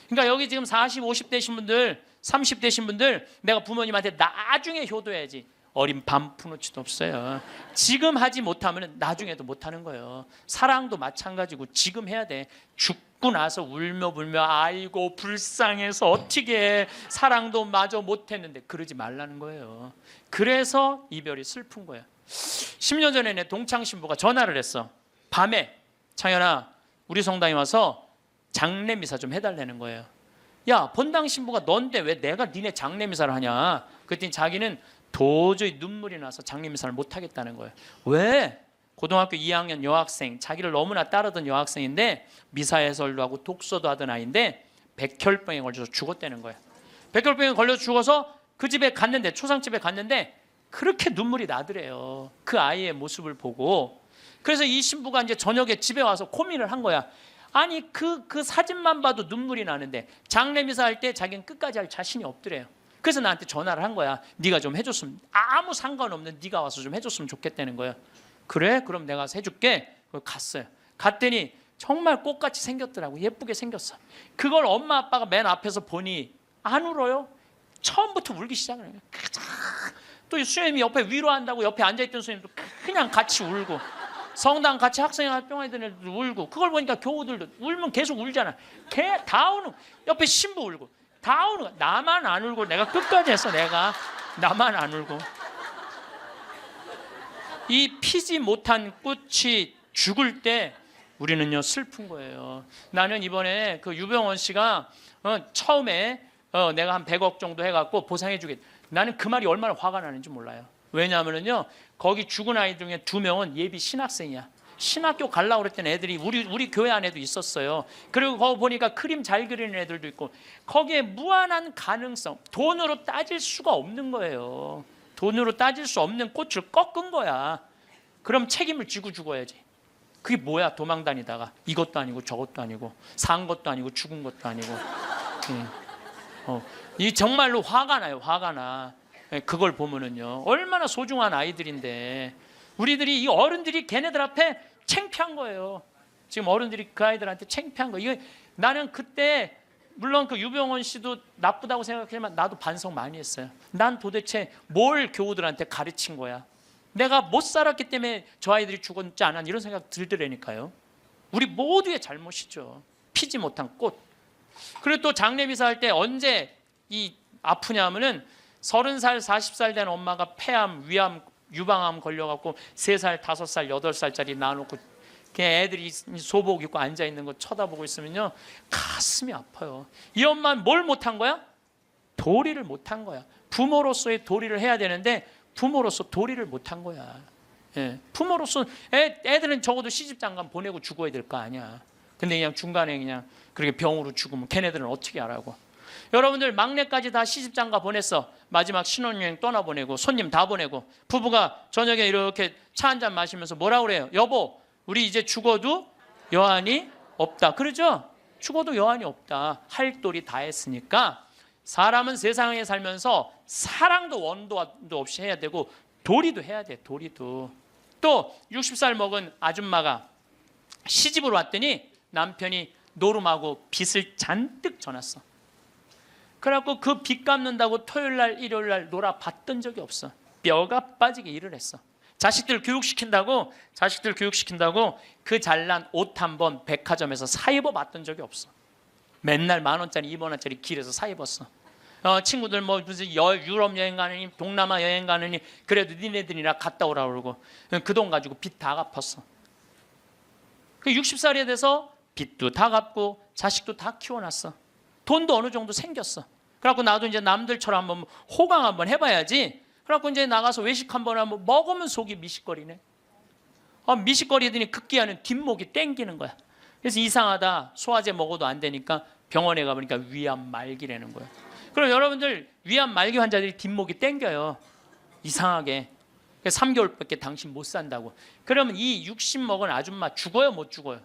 그러니까 여기 지금 40, 50대신 분들, 30대신 분들, 내가 부모님한테 나중에 효도해야지. 어린 반푼어치도 없어요. 지금 하지 못하면 나중에도 못하는 거예요. 사랑도 마찬가지고 지금 해야 돼. 죽고 나서 울며 불며 아이고 불쌍해서 어떻게 해. 사랑도 마저 못했는데 그러지 말라는 거예요. 그래서 이별이 슬픈 거예요. 10년 전에 내 동창 신부가 전화를 했어. 밤에 창현아 우리 성당에 와서 장례미사 좀 해달라는 거예요. 야 본당 신부가 넌데 왜 내가 니네 장례미사를 하냐. 그랬더니 자기는 도저히 눈물이 나서 장례미사를 못하겠다는 거예요. 왜? 고등학교 2학년 여학생, 자기를 너무나 따르던 여학생인데 미사 해설도 하고 독서도 하던 아이인데 백혈병에 걸려서 죽었다는 거예요. 백혈병에 걸려서 죽어서 그 집에 갔는데, 초상집에 갔는데 그렇게 눈물이 나더래요. 그 아이의 모습을 보고. 그래서 이 신부가 이제 저녁에 집에 와서 고민을 한 거야. 아니 그 사진만 봐도 눈물이 나는데 장례미사 할 때 자기는 끝까지 할 자신이 없더래요. 그래서 나한테 전화를 한 거야. 네가 좀 해줬으면, 아무 상관없는 네가 와서 좀 해줬으면 좋겠다는 거야. 그래? 그럼 내가 가서 해줄게. 갔어요. 갔더니 정말 꽃같이 생겼더라고. 예쁘게 생겼어. 그걸 엄마 아빠가 맨 앞에서 보니 안 울어요. 처음부터 울기 시작을 해요. 또 수녀님이 옆에 위로한다고 옆에 앉아있던 수녀님도 그냥 같이 울고, 성당 같이 학생활동하던 애들도 울고, 그걸 보니까 교우들도 울면 계속 울잖아. 다 우는, 옆에 신부 울고 다 우는 거야. 나만 안 울고. 내가 끝까지 했어. 나만 안 울고. 이 피지 못한 꽃이 죽을 때 우리는요 슬픈 거예요. 나는 이번에 그 유병원 씨가 처음에 내가 한 100억 정도 해갖고 보상해주겠다. 나는 그 말이 얼마나 화가 나는지 몰라요. 왜냐하면요 거기 죽은 아이 중에 2명은 예비 신학생이야. 신학교 가려고 그랬던 애들이 우리 교회 안에도 있었어요. 그리고 거기 보니까 그림 잘 그리는 애들도 있고, 거기에 무한한 가능성, 돈으로 따질 수가 없는 거예요. 돈으로 따질 수 없는 꽃을 꺾은 거야. 그럼 책임을 지고 죽어야지. 그게 뭐야? 도망 다니다가 이것도 아니고 저것도 아니고 산 것도 아니고 죽은 것도 아니고. 이 정말로 화가 나요. 화가 나. 그걸 보면은요 얼마나 소중한 아이들인데 우리들이, 이 어른들이 걔네들 앞에 창피한 거예요. 지금 어른들이 그 아이들한테 창피한 거예요. 이거 나는 그때 물론 그 유병원 씨도 나쁘다고 생각하지만 나도 반성 많이 했어요. 난 도대체 뭘 교우들한테 가르친 거야. 내가 못 살았기 때문에 저 아이들이 죽었지 않았나 이런 생각 들더라니까요. 우리 모두의 잘못이죠. 피지 못한 꽃. 그리고 또 장례미사 할 때 언제 이 아프냐 하면은 30살, 40살 된 엄마가 폐암, 위암, 유방암 걸려갖고 3살, 5살, 8살짜리 낳아놓고 그냥 애들이 소복 입고 앉아있는 거 쳐다보고 있으면요 가슴이 아파요. 이 엄마는 뭘 못한 거야? 도리를 못한 거야. 부모로서의 도리를 해야 되는데 부모로서 도리를 못한 거야. 부모로서 애들은 적어도 시집장가 보내고 죽어야 될 거 아니야. 근데 그냥 중간에 그냥 그렇게 병으로 죽으면 걔네들은 어떻게 하라고. 여러분들 막내까지 다 시집장가 보냈어. 마지막 신혼여행 떠나보내고 손님 다 보내고 부부가 저녁에 이렇게 차 한잔 마시면서 뭐라 그래요? 여보 우리 이제 죽어도 여한이 없다. 그러죠? 죽어도 여한이 없다. 할 도리 다 했으니까 사람은 세상에 살면서 사랑도 원도도 없이 해야 되고 도리도 해야 돼. 도리도. 또 60살 먹은 아줌마가 시집으로 왔더니 남편이 노름하고 빚을 잔뜩 져놨어. 그래갖고 그 빚 갚는다고 토요일날 일요일날 놀아봤던 적이 없어. 뼈가 빠지게 일을 했어. 자식들 교육시킨다고 그 잘난 옷 한 번 백화점에서 사 입어봤던 적이 없어. 맨날 10,000원짜리 20,000원짜리 길에서 사 입었어. 친구들 뭐 무슨 유럽 여행 가느니 동남아 여행 가느니 그래도 니네들이나 갔다 오라 그러고 그 돈 가지고 빚 다 갚았어. 그 60살이 돼서 빚도 다 갚고 자식도 다 키워놨어. 돈도 어느 정도 생겼어. 그래갖고 나도 이제 남들처럼 한번 호강 한번 해봐야지. 그래갖고 이제 나가서 외식 한번 하면 먹으면 속이 미식거리네. 미식거리더니 급기야는 뒷목이 땡기는 거야. 그래서 이상하다. 소화제 먹어도 안 되니까 병원에 가보니까 위암 말기라는 거야. 그럼 여러분들 위암 말기 환자들이 뒷목이 땡겨요. 이상하게. 3개월밖에 당신 못 산다고. 그러면 이 60 먹은 아줌마 죽어요 못 죽어요?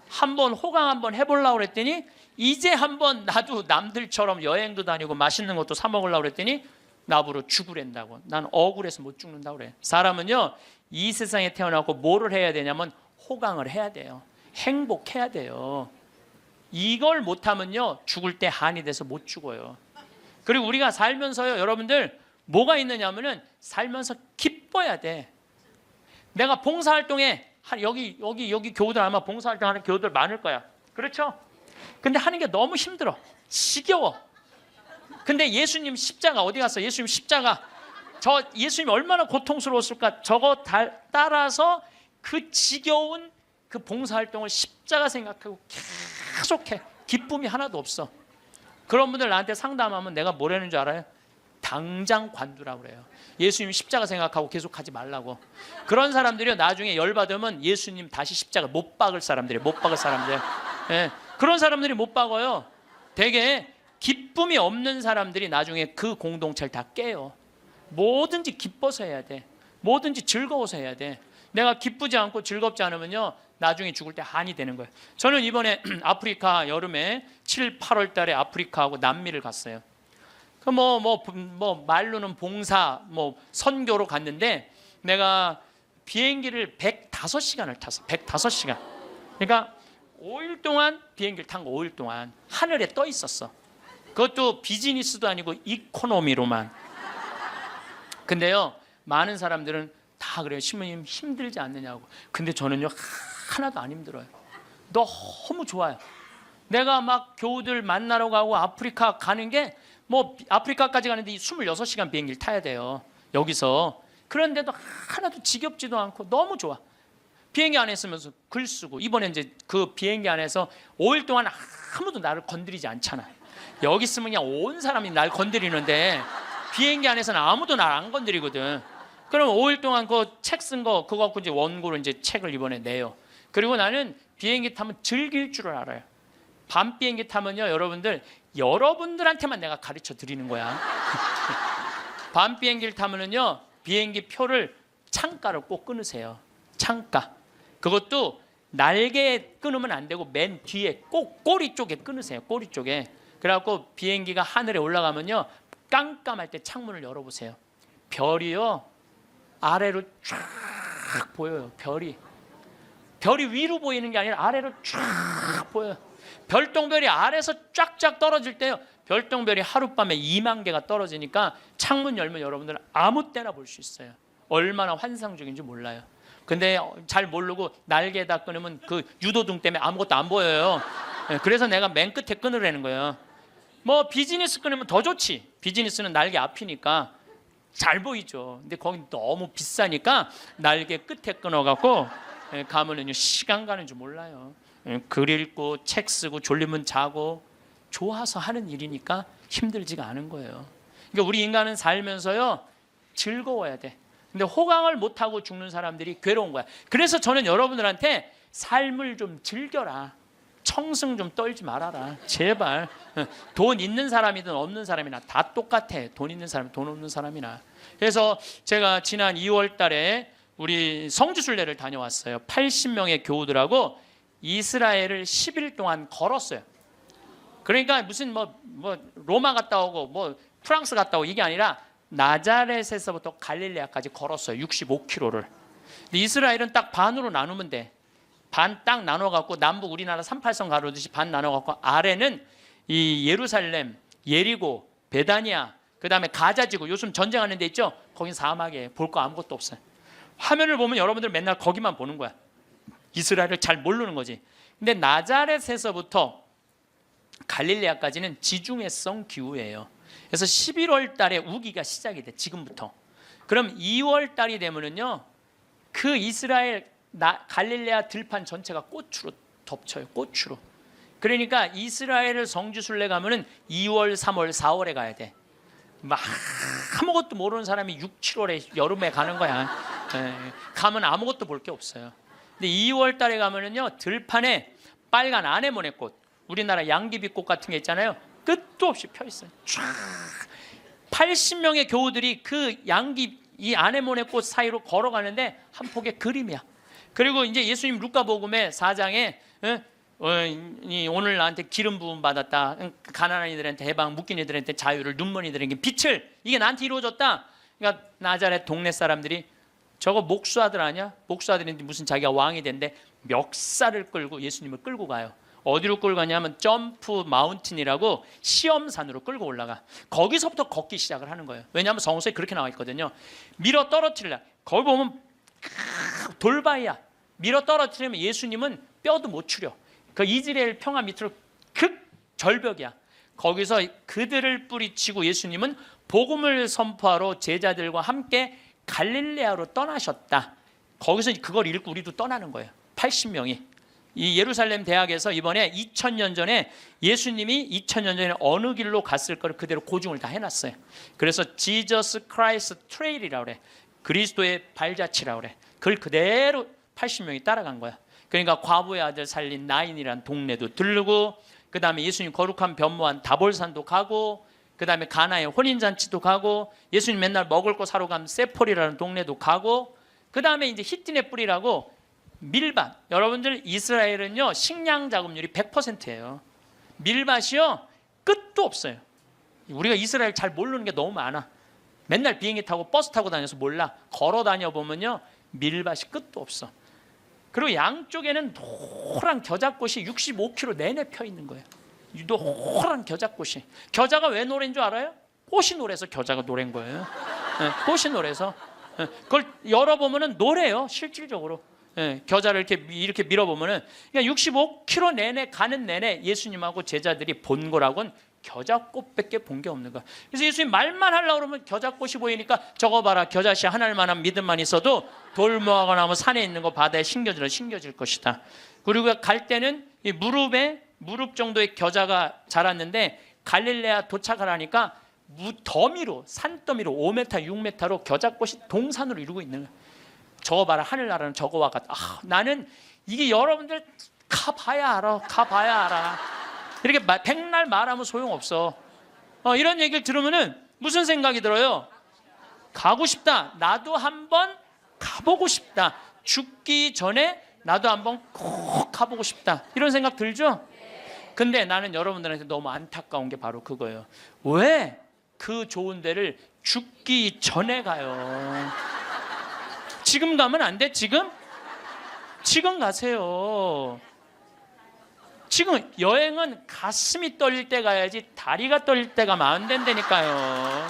한번 호강 한번 해보려고 그랬더니 이제 한번 나도 남들처럼 여행도 다니고 맛있는 것도 사 먹으려고 그랬더니 나보러 죽으랜다고. 난 억울해서 못 죽는다고 그래. 사람은요 이 세상에 태어나고 뭐를 해야 되냐면 호강을 해야 돼요. 행복해야 돼요. 이걸 못하면요 죽을 때 한이 돼서 못 죽어요. 그리고 우리가 살면서요 여러분들 뭐가 있느냐면은 살면서 기뻐야 돼. 내가 봉사활동에 여기 교우들 아마 봉사활동하는 교우들 많을 거야. 그렇죠? 근데 하는 게 너무 힘들어. 지겨워. 근데 예수님 십자가 어디 갔어? 예수님 십자가 예수님 얼마나 고통스러웠을까? 저거 따라서 그 지겨운 그 봉사활동을 십자가 생각하고 계속해. 기쁨이 하나도 없어. 그런 분들 나한테 상담하면 내가 뭐라는 줄 알아요? 당장 관두라고 그래요. 예수님 십자가 생각하고 계속 하지 말라고. 그런 사람들이 나중에 열받으면 예수님 다시 십자가 못 박을 사람들이에요. 못 박을 사람들. 예, 그런 사람들이 못 박아요. 되게 기쁨이 없는 사람들이 나중에 그 공동체를 다 깨요. 뭐든지 기뻐서 해야 돼. 뭐든지 즐거워서 해야 돼. 내가 기쁘지 않고 즐겁지 않으면요 나중에 죽을 때 한이 되는 거예요. 저는 이번에 아프리카 여름에 7, 8월 달에 아프리카하고 남미를 갔어요. 말로는 봉사, 선교로 갔는데 내가 비행기를 105시간을 탔어. 105시간. 그러니까 5일 동안 비행기를 탄 거 5일 동안 하늘에 떠 있었어. 그것도 비즈니스도 아니고 이코노미로만. 근데요 많은 사람들은 다 그래요. 신부님 힘들지 않느냐고. 근데 저는요 하나도 안 힘들어요. 너무 좋아요. 내가 막 교우들 만나러 가고 아프리카 가는 게 아프리카까지 가는데 26시간 비행기를 타야 돼요. 여기서. 그런데도 하나도 지겹지도 않고 너무 좋아. 비행기 안에 있으면서 글 쓰고. 이번에 이제 그 비행기 안에서 5일 동안 아무도 나를 건드리지 않잖아. 여기 있으면 그냥 온 사람이 날 건드리는데 비행기 안에서는 아무도 날 안 건드리거든. 그럼 5일 동안 그 책 쓴 거 그거 갖고 이제 원고로 이제 책을 이번에 내요. 그리고 나는 비행기 타면 즐길 줄을 알아요. 밤 비행기 타면요 여러분들한테만 내가 가르쳐 드리는 거야. 밤 비행기를 타면은요 비행기 표를 창가를 꼭 끊으세요. 창가. 그것도 날개에 끊으면 안 되고 맨 뒤에 꼭 꼬리 쪽에 끊으세요. 꼬리 쪽에. 그래갖고 비행기가 하늘에 올라가면요 깜깜할 때 창문을 열어보세요. 별이요 아래로 쫙 보여요. 별이 위로 보이는 게 아니라 아래로 쫙 보여요. 별똥별이 아래에서 쫙쫙 떨어질 때요 별똥별이 하룻밤에 2만 개가 떨어지니까 창문 열면 여러분들 아무 때나 볼 수 있어요. 얼마나 환상적인지 몰라요. 근데 잘 모르고 날개에다 끊으면 그 유도등 때문에 아무것도 안 보여요. 그래서 내가 맨 끝에 끊으라는 거예요. 비즈니스 끊으면 더 좋지. 비즈니스는 날개 앞이니까 잘 보이죠. 근데 거기 너무 비싸니까 날개 끝에 끊어갖고 가면은요 시간 가는 줄 몰라요. 글 읽고 책 쓰고 졸리면 자고 좋아서 하는 일이니까 힘들지가 않은 거예요. 그러니까 우리 인간은 살면서요 즐거워야 돼. 근데 호강을 못하고 죽는 사람들이 괴로운 거야. 그래서 저는 여러분들한테 삶을 좀 즐겨라. 청승 좀 떨지 말아라. 제발. 돈 있는 사람이든 없는 사람이나 다 똑같아. 돈 있는 사람, 돈 없는 사람이나. 그래서 제가 지난 2월 달에 우리 성지순례를 다녀왔어요. 80명의 교우들하고 이스라엘을 10일 동안 걸었어요. 그러니까 무슨 로마 갔다 오고 프랑스 갔다 오고 이게 아니라 나자렛에서부터 갈릴레아까지 걸었어요. 65km를. 근데 이스라엘은 딱 반으로 나누면 돼. 반 딱 나눠갖고 남북 우리나라 38선 가로듯이 반 나눠갖고 아래는 이 예루살렘, 예리고, 베다니아, 그 다음에 가자지구 요즘 전쟁하는 데 있죠? 거긴 사막이에요. 볼 거 아무것도 없어요. 화면을 보면 여러분들 맨날 거기만 보는 거야. 이스라엘을 잘 모르는 거지. 근데 나자렛에서부터 갈릴레아까지는 지중해성 기후예요. 그래서 11월 달에 우기가 시작이 돼. 지금부터. 그럼 2월 달이 되면은요 그 이스라엘 갈릴레아 들판 전체가 꽃으로 덮쳐요. 꽃으로. 그러니까 이스라엘을 성지순례 가면은 2월, 3월, 4월에 가야 돼. 막 아무것도 모르는 사람이 6, 7월에 여름에 가는 거야. 가면 아무것도 볼 게 없어요. 근데 2월 달에 가면은요 들판에 빨간 아네모네꽃, 우리나라 양귀비꽃 같은 게 있잖아요. 끝도 없이 펴 있어요. 쫙 80명의 교우들이 그 이 아네모네꽃 사이로 걸어가는데 한 폭의 그림이야. 그리고 이제 예수님 루카복음의 4장에 오늘 나한테 기름 부음 받았다. 가난한 이들한테 해방, 묶인 이들한테 자유를, 눈먼 이들에게 빛을. 이게 나한테 이루어졌다. 그러니까 나자렛 동네 사람들이 저거 목수아들 아니야? 목수아들인데 무슨 자기가 왕이 된대. 멱살을 끌고 예수님을 끌고 가요. 어디로 끌고 가냐면 점프 마운틴이라고 시험산으로 끌고 올라가. 거기서부터 걷기 시작을 하는 거예요. 왜냐하면 성서에 그렇게 나와 있거든요. 밀어 떨어뜨리려. 거기 보면 돌바위야. 밀어 떨어뜨리면 예수님은 뼈도 못 추려. 그 이스라엘 평화 밑으로 극 절벽이야. 거기서 그들을 뿌리치고 예수님은 복음을 선포하러 제자들과 함께 갈릴레아로 떠나셨다. 거기서 그걸 읽고 우리도 떠나는 거예요. 80명이. 이 예루살렘 대학에서 이번에 2000년 전에 예수님이 2000년 전에 어느 길로 갔을 거를 그대로 고증을 다 해놨어요. 그래서 지저스 크라이스트 트레일이라고 그래. 그리스도의 발자취라고 그래. 그걸 그대로 80명이 따라간 거야. 그러니까 과부의 아들 살린 나인이라는 동네도 들르고, 그 다음에 예수님 거룩한 변모한 다볼산도 가고, 그 다음에 가나의 혼인잔치도 가고, 예수님 맨날 먹을 거 사러 가면 세폴이라는 동네도 가고, 그 다음에 이제 히띠네 뿌리라고 밀밭. 여러분들 이스라엘은요 식량 자급률이 100%예요. 밀밭이요 끝도 없어요. 우리가 이스라엘 잘 모르는 게 너무 많아. 맨날 비행기 타고 버스 타고 다녀서 몰라. 걸어 다녀 보면요 밀밭이 끝도 없어. 그리고 양쪽에는 노란 겨자꽃이 65km 내내 펴 있는 거예요. 노란 겨자꽃이. 겨자가 왜 노래인 줄 알아요? 꽃이 노래서 겨자가 노래인 거예요. 꽃이 노래서. 그걸 열어보면은 노래요. 실질적으로. 겨자를 이렇게 밀어보면은 그러니까 65km 내내 가는 내내 예수님하고 제자들이 본 거라고는 겨자꽃밖에 본 게 없는 거야. 그래서 예수님 말만 하려고 그러면 겨자꽃이 보이니까 저거 봐라. 겨자씨 하나일 만한 믿음만 있어도 돌모하거나 하면 산에 있는 거 바다에 심겨질 것이다. 그리고 갈 때는 이 무릎 정도의 겨자가 자랐는데 갈릴레아 도착을 하니까 더미로 산더미로 5m 6m로 겨자꽃이 동산으로 이루고 있는 거야. 저거 봐라. 하늘나라는 저거와 같다. 나는 이게 여러분들 가봐야 알아. 이렇게 백날 말하면 소용없어. 이런 얘기를 들으면은 무슨 생각이 들어요? 가고 싶다. 나도 한번 가보고 싶다. 죽기 전에 나도 한번 꼭 가보고 싶다. 이런 생각 들죠? 근데 나는 여러분들한테 너무 안타까운 게 바로 그거예요. 왜 그 좋은 데를 죽기 전에 가요? 지금 가면 안 돼? 지금 가세요. 지금 여행은 가슴이 떨릴 때 가야지 다리가 떨릴 때 가면 안 된다니까요.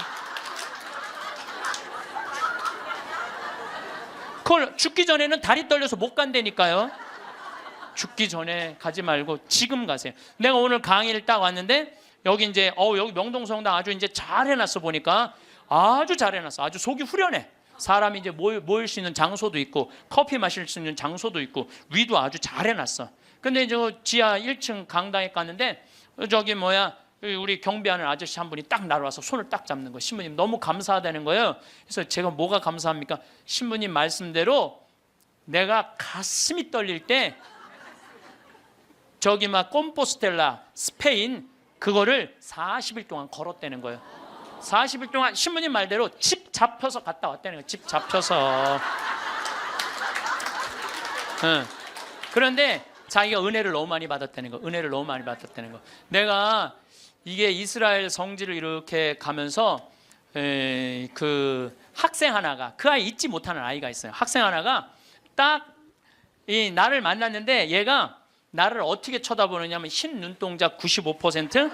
그걸 죽기 전에는 다리 떨려서 못 간다니까요. 죽기 전에 가지 말고 지금 가세요. 내가 오늘 강의를 딱 왔는데 여기 이제 여기 명동성당 아주 이제 잘 해놨어. 보니까 아주 잘 해놨어. 아주 속이 후련해. 사람이 이제 모일 수 있는 장소도 있고 커피 마실 수 있는 장소도 있고 위도 아주 잘 해놨어. 근데 이제 지하 1층 강당에 갔는데 저기 우리 경비하는 아저씨 한 분이 딱 날아와서 손을 딱 잡는 거예요. 신부님 너무 감사하다는 거예요. 그래서 제가 뭐가 감사합니까? 신부님 말씀대로 내가 가슴이 떨릴 때 저기 콤포스텔라 스페인 그거를 40일 동안 걸었다는 거예요. 40일 동안 신부님 말대로 집 잡혀서 갔다 왔다는 거예요. 집 잡혀서. 그런데 자기가 은혜를 너무 많이 받았다는 거. 내가 이게 이스라엘 성지를 이렇게 가면서 그 학생 하나가, 그 아이 잊지 못하는 아이가 있어요. 학생 하나가 딱 나를 만났는데 얘가 나를 어떻게 쳐다보느냐면 흰 눈동자 95%,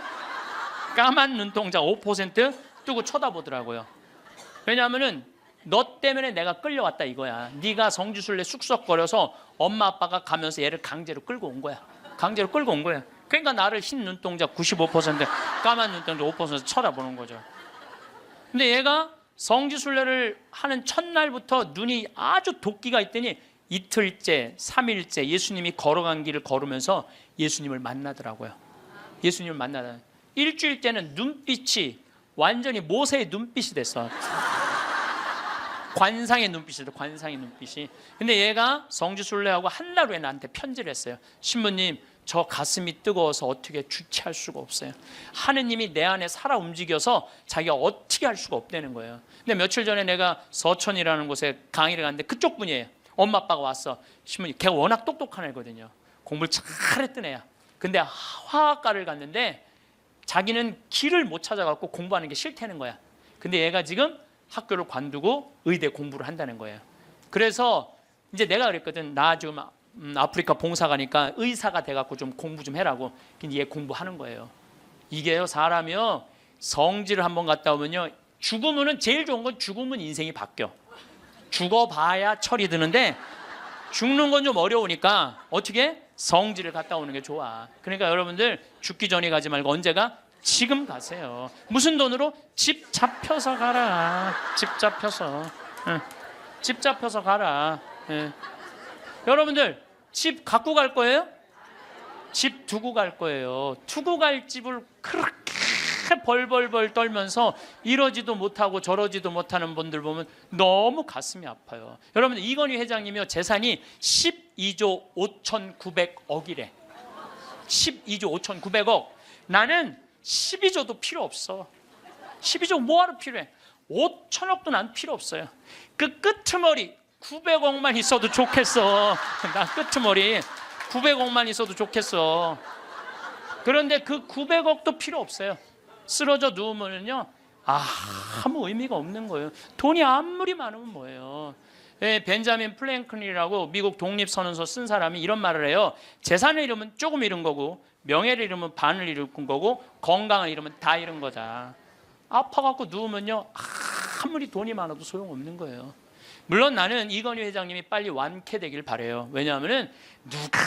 까만 눈동자 5% 뜨고 쳐다보더라고요. 왜냐하면은 너 때문에 내가 끌려왔다 이거야. 네가 성지순례 쑥덕거려서 엄마 아빠가 가면서 얘를 강제로 끌고 온 거야. 그러니까 나를 흰 눈동자 95%, 까만 눈동자 5% 쳐다보는 거죠. 근데 얘가 성지순례를 하는 첫날부터 눈이 아주 도끼가 있더니 이틀째, 3일째 예수님이 걸어간 길을 걸으면서 예수님을 만나더라고요. 일주일째는 눈빛이 완전히 모세의 눈빛이 됐어. 관상의 눈빛이. 근데 얘가 성지순례하고 한 달 후에 나한테 편지를 했어요. 신부님, 저 가슴이 뜨거워서 어떻게 주체할 수가 없어요. 하느님이 내 안에 살아 움직여서 자기가 어떻게 할 수가 없다는 거예요. 근데 며칠 전에 내가 서천이라는 곳에 강의를 갔는데 그쪽 분이에요. 엄마 아빠가 왔어. 신부님, 걔가 워낙 똑똑한 애거든요. 공부를 잘했던 애야. 근데 화학과를 갔는데 자기는 길을 못 찾아갖고 공부하는 게 싫다는 거야. 근데 얘가 지금 학교를 관두고 의대 공부를 한다는 거예요. 그래서 이제 내가 그랬거든. 나 지금 아프리카 봉사 가니까 의사가 돼갖고 좀 공부 좀 해라고. 근데 얘 공부하는 거예요. 이게요, 사람이요, 성지를 한번 갔다 오면요, 죽으면은 제일 좋은 건 죽으면 인생이 바뀌어. 죽어봐야 철이 드는데 죽는 건 좀 어려우니까 어떻게? 성지를 갔다 오는 게 좋아. 그러니까 여러분들 죽기 전에 가지 말고 언제가? 지금 가세요. 무슨 돈으로? 집 잡혀서 가라. 집 잡혀서. 집 잡혀서 가라. 여러분들 집 갖고 갈 거예요? 집 두고 갈 거예요. 두고 갈 집을 그렇게 벌벌벌 떨면서 이러지도 못하고 저러지도 못하는 분들 보면 너무 가슴이 아파요. 여러분, 이건희 회장님이요, 재산이 12조 5,900억이래. 12조 5,900억. 나는 12조도 필요 없어. 12조 뭐하러 필요해? 5천억도 난 필요 없어요. 그 끄트머리 900억만 있어도 좋겠어. 나 끄트머리 900억만 있어도 좋겠어. 그런데 그 900억도 필요 없어요. 쓰러져 누우면요, 아무 의미가 없는 거예요. 돈이 아무리 많으면 뭐예요. 벤자민 플랭클린이라고 미국 독립선언서 쓴 사람이 이런 말을 해요. 재산을 잃으면 조금 잃은 거고, 명예를 잃으면 반을 잃은 거고, 건강을 잃으면 다 잃은 거다. 아파갖고 누우면요, 아무리 돈이 많아도 소용없는 거예요. 물론 나는 이건희 회장님이 빨리 완쾌되길 바라요. 왜냐하면 누가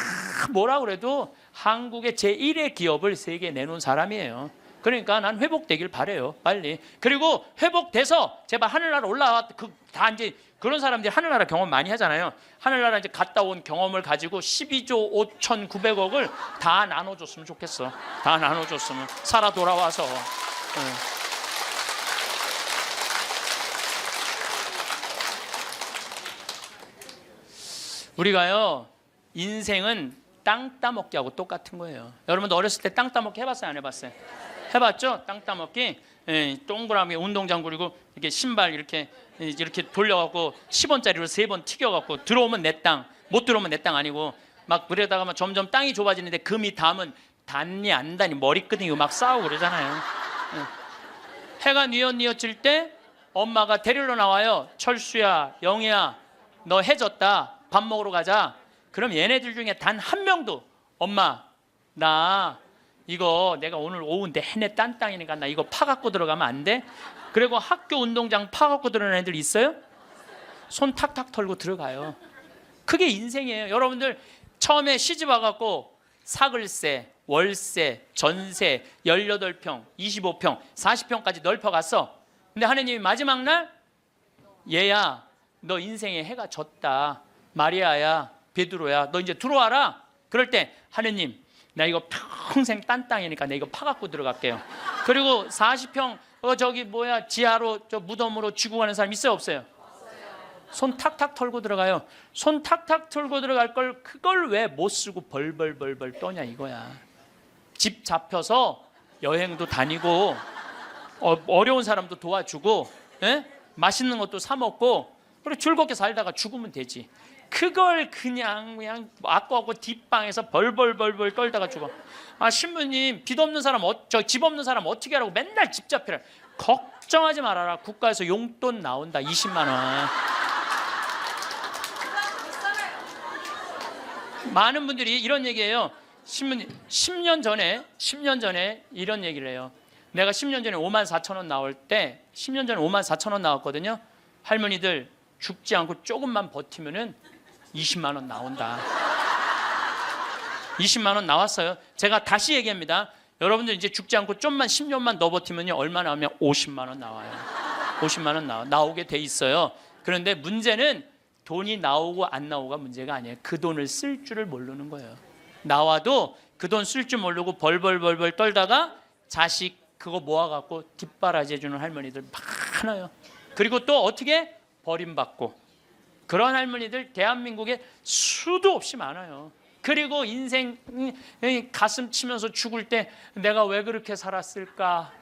뭐라 그래도 한국의 제1의 기업을 세계에 내놓은 사람이에요. 그러니까 난 회복되길 바라요, 빨리. 그리고 회복돼서 제발 하늘나라 올라와. 다 이제 그런 사람들이 하늘나라 경험 많이 하잖아요. 하늘나라 이제 갔다 온 경험을 가지고 12조 5,900억을 다 나눠줬으면 좋겠어. 다 나눠줬으면. 살아 돌아와서. 우리가요, 인생은 땅 따먹기 하고 똑같은 거예요. 여러분도 어렸을 때 땅 따먹기 해봤어요, 안 해봤어요? 해봤죠? 땅 따먹기. 동그라미 운동장 그리고 이렇게 신발 이렇게 돌려갖고 10원짜리로 3번 튀겨갖고 들어오면 내 땅, 못 들어오면 내 땅 아니고 막 그러다가 점점 땅이 좁아지는데 금이 닿으면 닿니 안 닿니 머리끄댕이 막 싸우고 그러잖아요. 해가 뉘엿뉘엿질 때 엄마가 데리러 나와요. 철수야, 영희야, 너 해졌다. 밥 먹으러 가자. 그럼 얘네들 중에 단 한 명도 엄마, 나 이거 내가 오늘 오후 내내 딴 땅이니까 나 이거 파갖고 들어가면 안 돼? 그리고 학교 운동장 파갖고 들어가는 애들 있어요? 손 탁탁 털고 들어가요. 그게 인생이에요. 여러분들 처음에 시집 와갖고 사글세, 월세, 전세 18평, 25평, 40평까지 넓혀갔어. 근데 하느님이 마지막 날, 얘야 너 인생에 해가 졌다. 마리아야, 베드로야, 너 이제 들어와라. 그럴 때 하느님, 나 이거 평생 딴 땅이니까 내 이거 파갖고 들어갈게요. 그리고 40평 지하로 저 무덤으로 쥐고 가는 사람 있어요, 없어요? 손 탁탁 털고 들어가요. 손 탁탁 털고 들어갈 걸 그걸 왜 못 쓰고 벌벌벌벌 떠냐 이거야. 집 잡혀서 여행도 다니고 어려운 사람도 도와주고, 맛있는 것도 사 먹고, 그리고 즐겁게 살다가 죽으면 되지. 그걸 그냥 아까하고 뒷방에서 벌벌벌벌 떨다가 죽어. 신부님, 빚 없는 사람, 집 없는 사람 어떻게 하라고 맨날 집 잡히라. 걱정하지 말아라. 국가에서 용돈 나온다. 20만 원. 많은 분들이 이런 얘기해요. 신부님, 10년 전에 이런 얘기를 해요. 내가 10년 전에 5만 4천 원 나올 때, 10년 전에 5만 4천 원 나왔거든요. 할머니들 죽지 않고 조금만 버티면은 20만 원 나온다. 20만 원 나왔어요. 제가 다시 얘기합니다. 여러분들 이제 죽지 않고 좀만 10년만 더 버티면요, 얼마 나오면 50만 원 나와요. 50만 원 나오게 돼 있어요. 그런데 문제는 돈이 나오고 안 나오고가 문제가 아니에요. 그 돈을 쓸 줄을 모르는 거예요. 나와도 그 돈 쓸 줄 모르고 벌벌벌벌 떨다가 자식 그거 모아갖고 뒷바라지 해주는 할머니들 많아요. 그리고 또 어떻게? 버림받고. 그런 할머니들 대한민국에 수도 없이 많아요. 그리고 인생 가슴 치면서 죽을 때 내가 왜 그렇게 살았을까?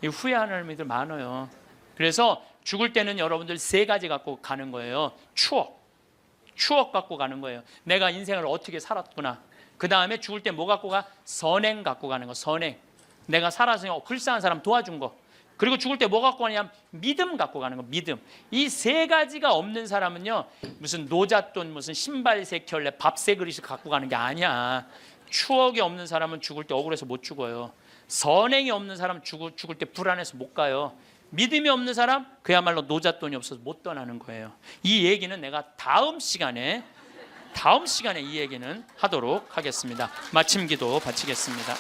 후회하는 할머니들 많아요. 그래서 죽을 때는 여러분들 3가지 갖고 가는 거예요. 추억 갖고 가는 거예요. 내가 인생을 어떻게 살았구나. 그 다음에 죽을 때 뭐 갖고 가? 선행 갖고 가는 거. 선행. 내가 살아서 불쌍한 사람 도와준 거. 그리고 죽을 때 뭐 갖고 가냐? 믿음 갖고 가는 거. 믿음. 이 세 가지가 없는 사람은요, 무슨 노잣돈, 무슨 신발 세 켤레, 밥 세 그릇을 갖고 가는 게 아니야. 추억이 없는 사람은 죽을 때 억울해서 못 죽어요. 선행이 없는 사람은 죽을 때 불안해서 못 가요. 믿음이 없는 사람, 그야말로 노잣돈이 없어서 못 떠나는 거예요. 이 얘기는 내가 다음 시간에 이 얘기는 하도록 하겠습니다. 마침 기도 바치겠습니다.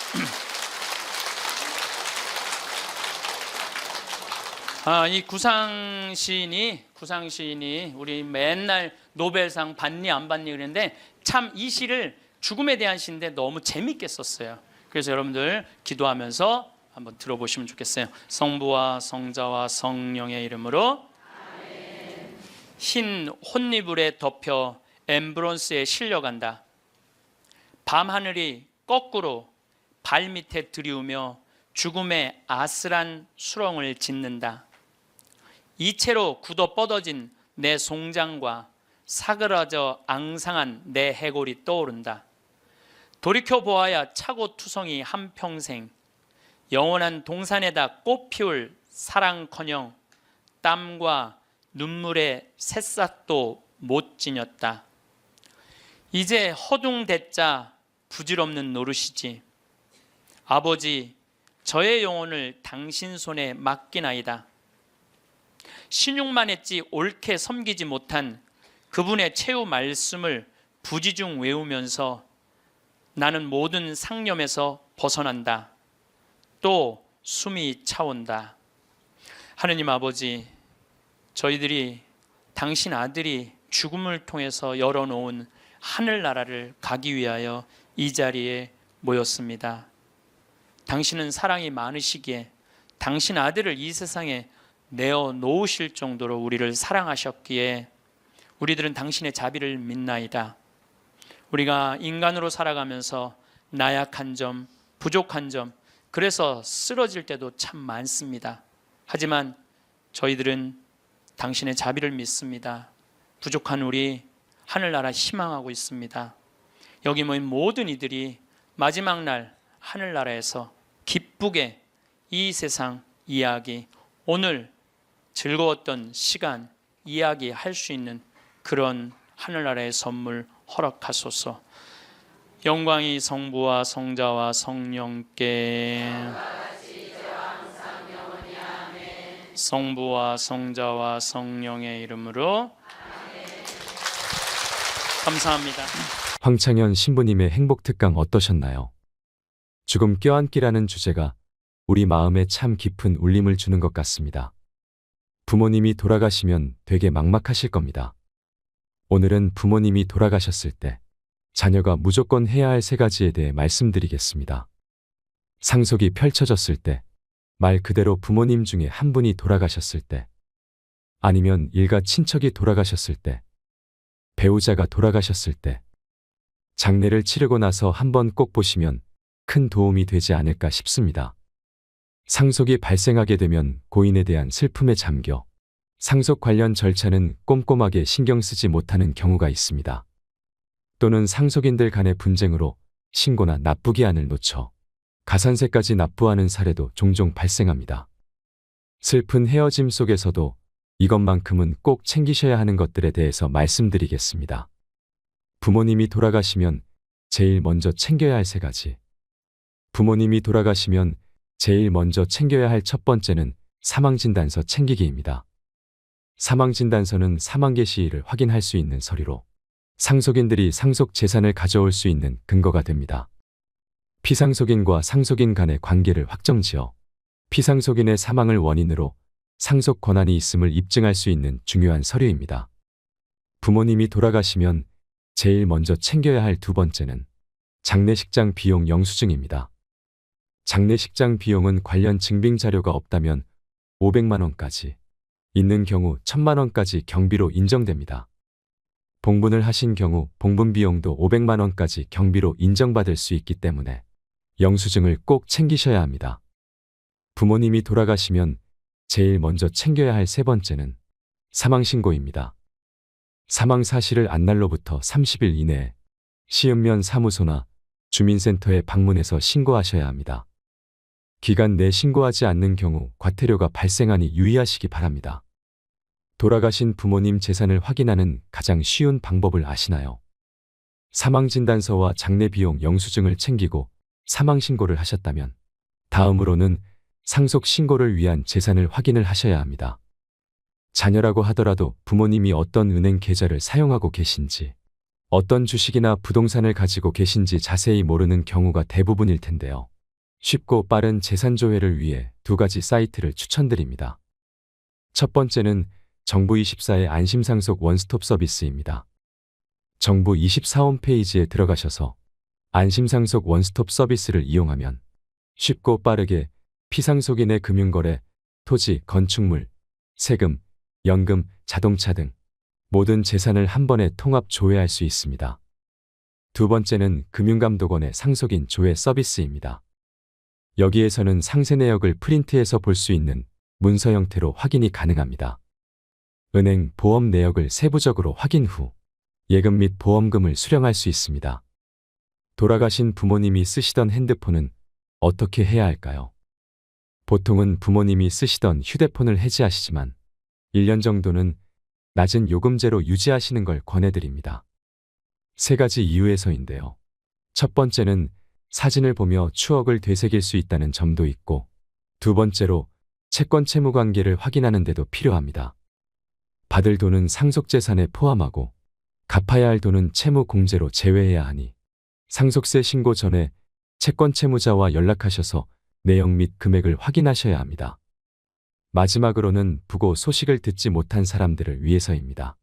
이 구상 시인이 우리 맨날 노벨상 받니 안 받니 그랬는데, 참 이 시를 죽음에 대한 시인데 너무 재밌게 썼어요. 그래서 여러분들 기도하면서 한번 들어보시면 좋겠어요. 성부와 성자와 성령의 이름으로 아멘. 흰 혼이불에 덮여 엠브론스에 실려간다. 밤하늘이 거꾸로 발밑에 들이우며 죽음의 아슬한 수렁을 짓는다. 이채로 굳어 뻗어진 내 송장과 사그라져 앙상한 내 해골이 떠오른다. 돌이켜 보아야 차고 투성이 한평생 영원한 동산에다 꽃 피울 사랑커녕 땀과 눈물의 새싹도 못 지녔다. 이제 허둥대자 부질없는 노릇이지. 아버지, 저의 영혼을 당신 손에 맡기나이다. 신용만 했지 옳게 섬기지 못한 그분의 최후 말씀을 부지중 외우면서 나는 모든 상념에서 벗어난다. 또 숨이 차온다. 하느님 아버지, 저희들이 당신 아들이 죽음을 통해서 열어놓은 하늘나라를 가기 위하여 이 자리에 모였습니다. 당신은 사랑이 많으시기에 당신 아들을 이 세상에 내어 놓으실 정도로 우리를 사랑하셨기에 우리들은 당신의 자비를 믿나이다. 우리가 인간으로 살아가면서 나약한 점, 부족한 점, 그래서 쓰러질 때도 참 많습니다. 하지만 저희들은 당신의 자비를 믿습니다. 부족한 우리 하늘나라 희망하고 있습니다. 여기 모인 모든 이들이 마지막 날 하늘나라에서 기쁘게 이 세상 이야기, 오늘 즐거웠던 시간 이야기할 수 있는 그런 하늘나라의 선물 허락하소서. 영광이 성부와 성자와 성령께, 성부와 성자와 성령의 이름으로 감사합니다. 황창현 신부님의 행복특강 어떠셨나요? 죽음 껴안기라는 주제가 우리 마음에 참 깊은 울림을 주는 것 같습니다. 부모님이 돌아가시면 되게 막막하실 겁니다. 오늘은 부모님이 돌아가셨을 때 자녀가 무조건 해야 할 세 가지에 대해 말씀드리겠습니다. 상속이 펼쳐졌을 때, 말 그대로 부모님 중에 한 분이 돌아가셨을 때, 아니면 일가 친척이 돌아가셨을 때, 배우자가 돌아가셨을 때, 장례를 치르고 나서 한번 꼭 보시면 큰 도움이 되지 않을까 싶습니다. 상속이 발생하게 되면 고인에 대한 슬픔에 잠겨 상속 관련 절차는 꼼꼼하게 신경 쓰지 못하는 경우가 있습니다. 또는 상속인들 간의 분쟁으로 신고나 납부기한을 놓쳐 가산세까지 납부하는 사례도 종종 발생합니다. 슬픈 헤어짐 속에서도 이것만큼은 꼭 챙기셔야 하는 것들에 대해서 말씀드리겠습니다. 부모님이 돌아가시면 제일 먼저 챙겨야 할 세 가지. 부모님이 돌아가시면 제일 먼저 챙겨야 할 첫 번째는 사망진단서 챙기기입니다. 사망진단서는 사망계 시일을 확인할 수 있는 서류로 상속인들이 상속 재산을 가져올 수 있는 근거가 됩니다. 피상속인과 상속인 간의 관계를 확정지어 피상속인의 사망을 원인으로 상속 권한이 있음을 입증할 수 있는 중요한 서류입니다. 부모님이 돌아가시면 제일 먼저 챙겨야 할 두 번째는 장례식장 비용 영수증입니다. 장례식장 비용은 관련 증빙 자료가 없다면 500만 원까지, 있는 경우 1000만 원까지 경비로 인정됩니다. 봉분을 하신 경우 봉분 비용도 500만 원까지 경비로 인정받을 수 있기 때문에 영수증을 꼭 챙기셔야 합니다. 부모님이 돌아가시면 제일 먼저 챙겨야 할 세 번째는 사망신고입니다. 사망 사실을 안 날로부터 30일 이내에 시읍면 사무소나 주민센터에 방문해서 신고하셔야 합니다. 기간 내 신고하지 않는 경우 과태료가 발생하니 유의하시기 바랍니다. 돌아가신 부모님 재산을 확인하는 가장 쉬운 방법을 아시나요? 사망진단서와 장례비용 영수증을 챙기고 사망신고를 하셨다면 다음으로는 상속신고를 위한 재산을 확인을 하셔야 합니다. 자녀라고 하더라도 부모님이 어떤 은행 계좌를 사용하고 계신지, 어떤 주식이나 부동산을 가지고 계신지 자세히 모르는 경우가 대부분일 텐데요. 쉽고 빠른 재산 조회를 위해 두 가지 사이트를 추천드립니다. 첫 번째는 정부24의 안심상속 원스톱 서비스입니다. 정부24 홈페이지에 들어가셔서 안심상속 원스톱 서비스를 이용하면 쉽고 빠르게 피상속인의 금융거래, 토지, 건축물, 세금, 연금, 자동차 등 모든 재산을 한 번에 통합 조회할 수 있습니다. 두 번째는 금융감독원의 상속인 조회 서비스입니다. 여기에서는 상세 내역을 프린트해서 볼 수 있는 문서 형태로 확인이 가능합니다. 은행, 보험 내역을 세부적으로 확인 후 예금 및 보험금을 수령할 수 있습니다. 돌아가신 부모님이 쓰시던 핸드폰은 어떻게 해야 할까요? 보통은 부모님이 쓰시던 휴대폰을 해지하시지만 1년 정도는 낮은 요금제로 유지하시는 걸 권해드립니다. 세 가지 이유에서인데요. 첫 번째는 사진을 보며 추억을 되새길 수 있다는 점도 있고, 두 번째로 채권 채무 관계를 확인하는 데도 필요합니다. 받을 돈은 상속재산에 포함하고 갚아야 할 돈은 채무 공제로 제외해야 하니 상속세 신고 전에 채권 채무자와 연락하셔서 내용 및 금액을 확인하셔야 합니다. 마지막으로는 부고 소식을 듣지 못한 사람들을 위해서입니다.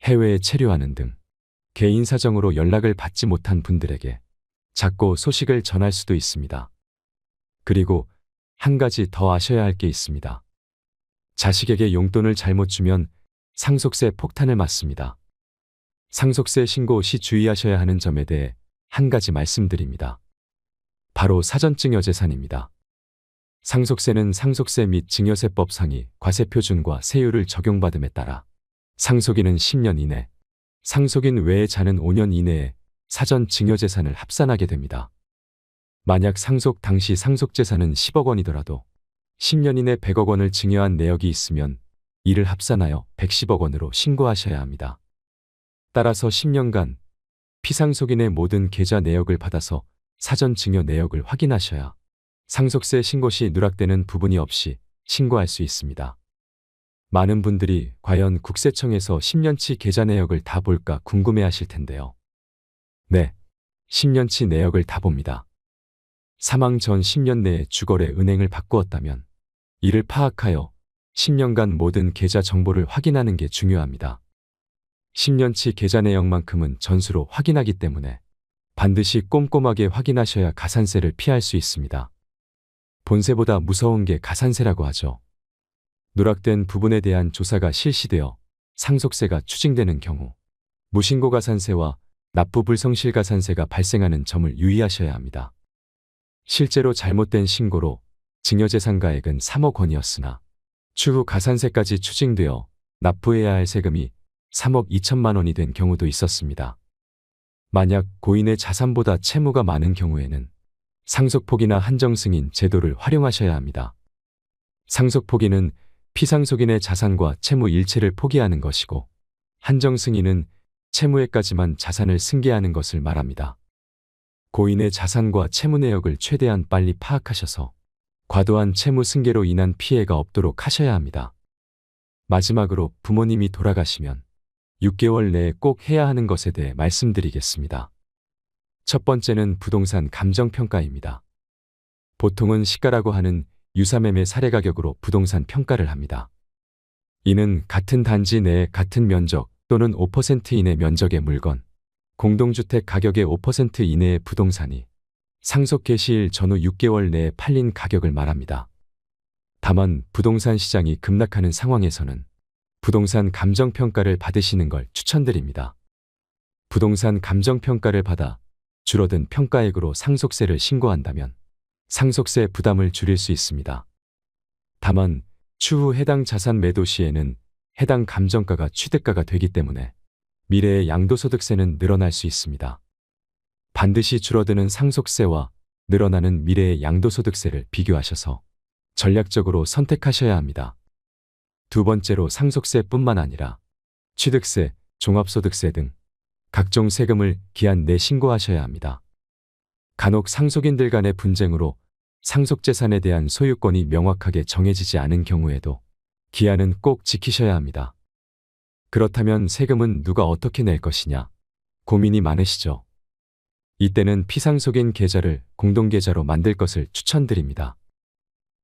해외에 체류하는 등 개인 사정으로 연락을 받지 못한 분들에게 작고 소식을 전할 수도 있습니다. 그리고 한 가지 더 아셔야 할 게 있습니다. 자식에게 용돈을 잘못 주면 상속세 폭탄을 맞습니다. 상속세 신고 시 주의하셔야 하는 점에 대해 한 가지 말씀드립니다. 바로 사전증여재산입니다. 상속세는 상속세 및 증여세법 상위 과세표준과 세율을 적용받음에 따라 상속인은 10년 이내, 상속인 외의 자는 5년 이내에 사전 증여재산을 합산하게 됩니다. 만약 상속 당시 상속재산은 10억 원이더라도 10년 이내 100억 원을 증여한 내역이 있으면 이를 합산하여 110억 원으로 신고하셔야 합니다. 따라서 10년간 피상속인의 모든 계좌 내역을 받아서 사전 증여 내역을 확인하셔야 상속세 신고 시 누락되는 부분이 없이 신고할 수 있습니다. 많은 분들이 과연 국세청에서 10년치 계좌 내역을 다 볼까 궁금해하실 텐데요. 네, 10년치 내역을 다 봅니다. 사망 전 10년 내에 주거래 은행을 바꾸었다면 이를 파악하여 10년간 모든 계좌 정보를 확인하는 게 중요합니다. 10년치 계좌 내역만큼은 전수로 확인하기 때문에 반드시 꼼꼼하게 확인하셔야 가산세를 피할 수 있습니다. 본세보다 무서운 게 가산세라고 하죠. 누락된 부분에 대한 조사가 실시되어 상속세가 추징되는 경우 무신고 가산세와 납부 불성실 가산세가 발생하는 점을 유의하셔야 합니다. 실제로 잘못된 신고로 증여재산가액은 3억 원이었으나 추후 가산세까지 추징되어 납부해야 할 세금이 3억 2천만 원이 된 경우도 있었습니다. 만약 고인의 자산보다 채무가 많은 경우에는 상속포기나 한정승인 제도를 활용하셔야 합니다. 상속포기는 피상속인의 자산과 채무 일체를 포기하는 것이고, 한정승인은 채무액까지만 자산을 승계하는 것을 말합니다. 고인의 자산과 채무 내역을 최대한 빨리 파악하셔서 과도한 채무 승계로 인한 피해가 없도록 하셔야 합니다. 마지막으로 부모님이 돌아가시면 6개월 내에 꼭 해야 하는 것에 대해 말씀드리겠습니다. 첫 번째는 부동산 감정평가입니다. 보통은 시가라고 하는 유사매매 사례 가격으로 부동산 평가를 합니다. 이는 같은 단지 내에 같은 면적 또는 5% 이내 면적의 물건, 공동주택 가격의 5% 이내의 부동산이 상속 개시일 전후 6개월 내에 팔린 가격을 말합니다. 다만 부동산 시장이 급락하는 상황에서는 부동산 감정평가를 받으시는 걸 추천드립니다. 부동산 감정평가를 받아 줄어든 평가액으로 상속세를 신고한다면 상속세 부담을 줄일 수 있습니다. 다만 추후 해당 자산 매도 시에는 해당 감정가가 취득가가 되기 때문에 미래의 양도소득세는 늘어날 수 있습니다. 반드시 줄어드는 상속세와 늘어나는 미래의 양도소득세를 비교하셔서 전략적으로 선택하셔야 합니다. 두 번째로 상속세뿐만 아니라 취득세, 종합소득세 등 각종 세금을 기한 내 신고하셔야 합니다. 간혹 상속인들 간의 분쟁으로 상속재산에 대한 소유권이 명확하게 정해지지 않은 경우에도 기한은 꼭 지키셔야 합니다. 그렇다면 세금은 누가 어떻게 낼 것이냐 고민이 많으시죠? 이때는 피상속인 계좌를 공동계좌로 만들 것을 추천드립니다.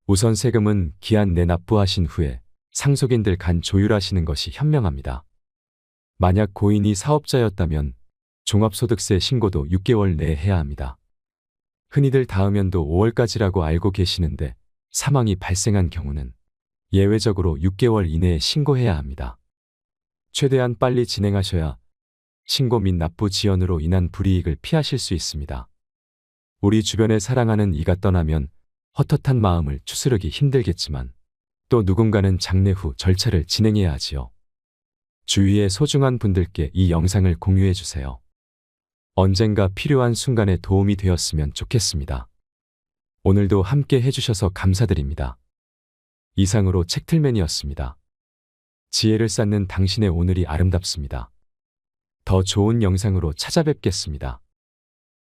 우선 세금은 기한 내 납부하신 후에 상속인들 간 조율하시는 것이 현명합니다. 만약 고인이 사업자였다면 종합소득세 신고도 6개월 내에 해야 합니다. 흔히들 다음 연도 5월까지라고 알고 계시는데 사망이 발생한 경우는 예외적으로 6개월 이내에 신고해야 합니다. 최대한 빨리 진행하셔야 신고 및 납부 지연으로 인한 불이익을 피하실 수 있습니다. 우리 주변에 사랑하는 이가 떠나면 헛헛한 마음을 추스르기 힘들겠지만 또 누군가는 장례 후 절차를 진행해야 하지요. 주위의 소중한 분들께 이 영상을 공유해 주세요. 언젠가 필요한 순간에 도움이 되었으면 좋겠습니다. 오늘도 함께 해주셔서 감사드립니다. 이상으로 책틀맨이었습니다. 지혜를 쌓는 당신의 오늘이 아름답습니다. 더 좋은 영상으로 찾아뵙겠습니다.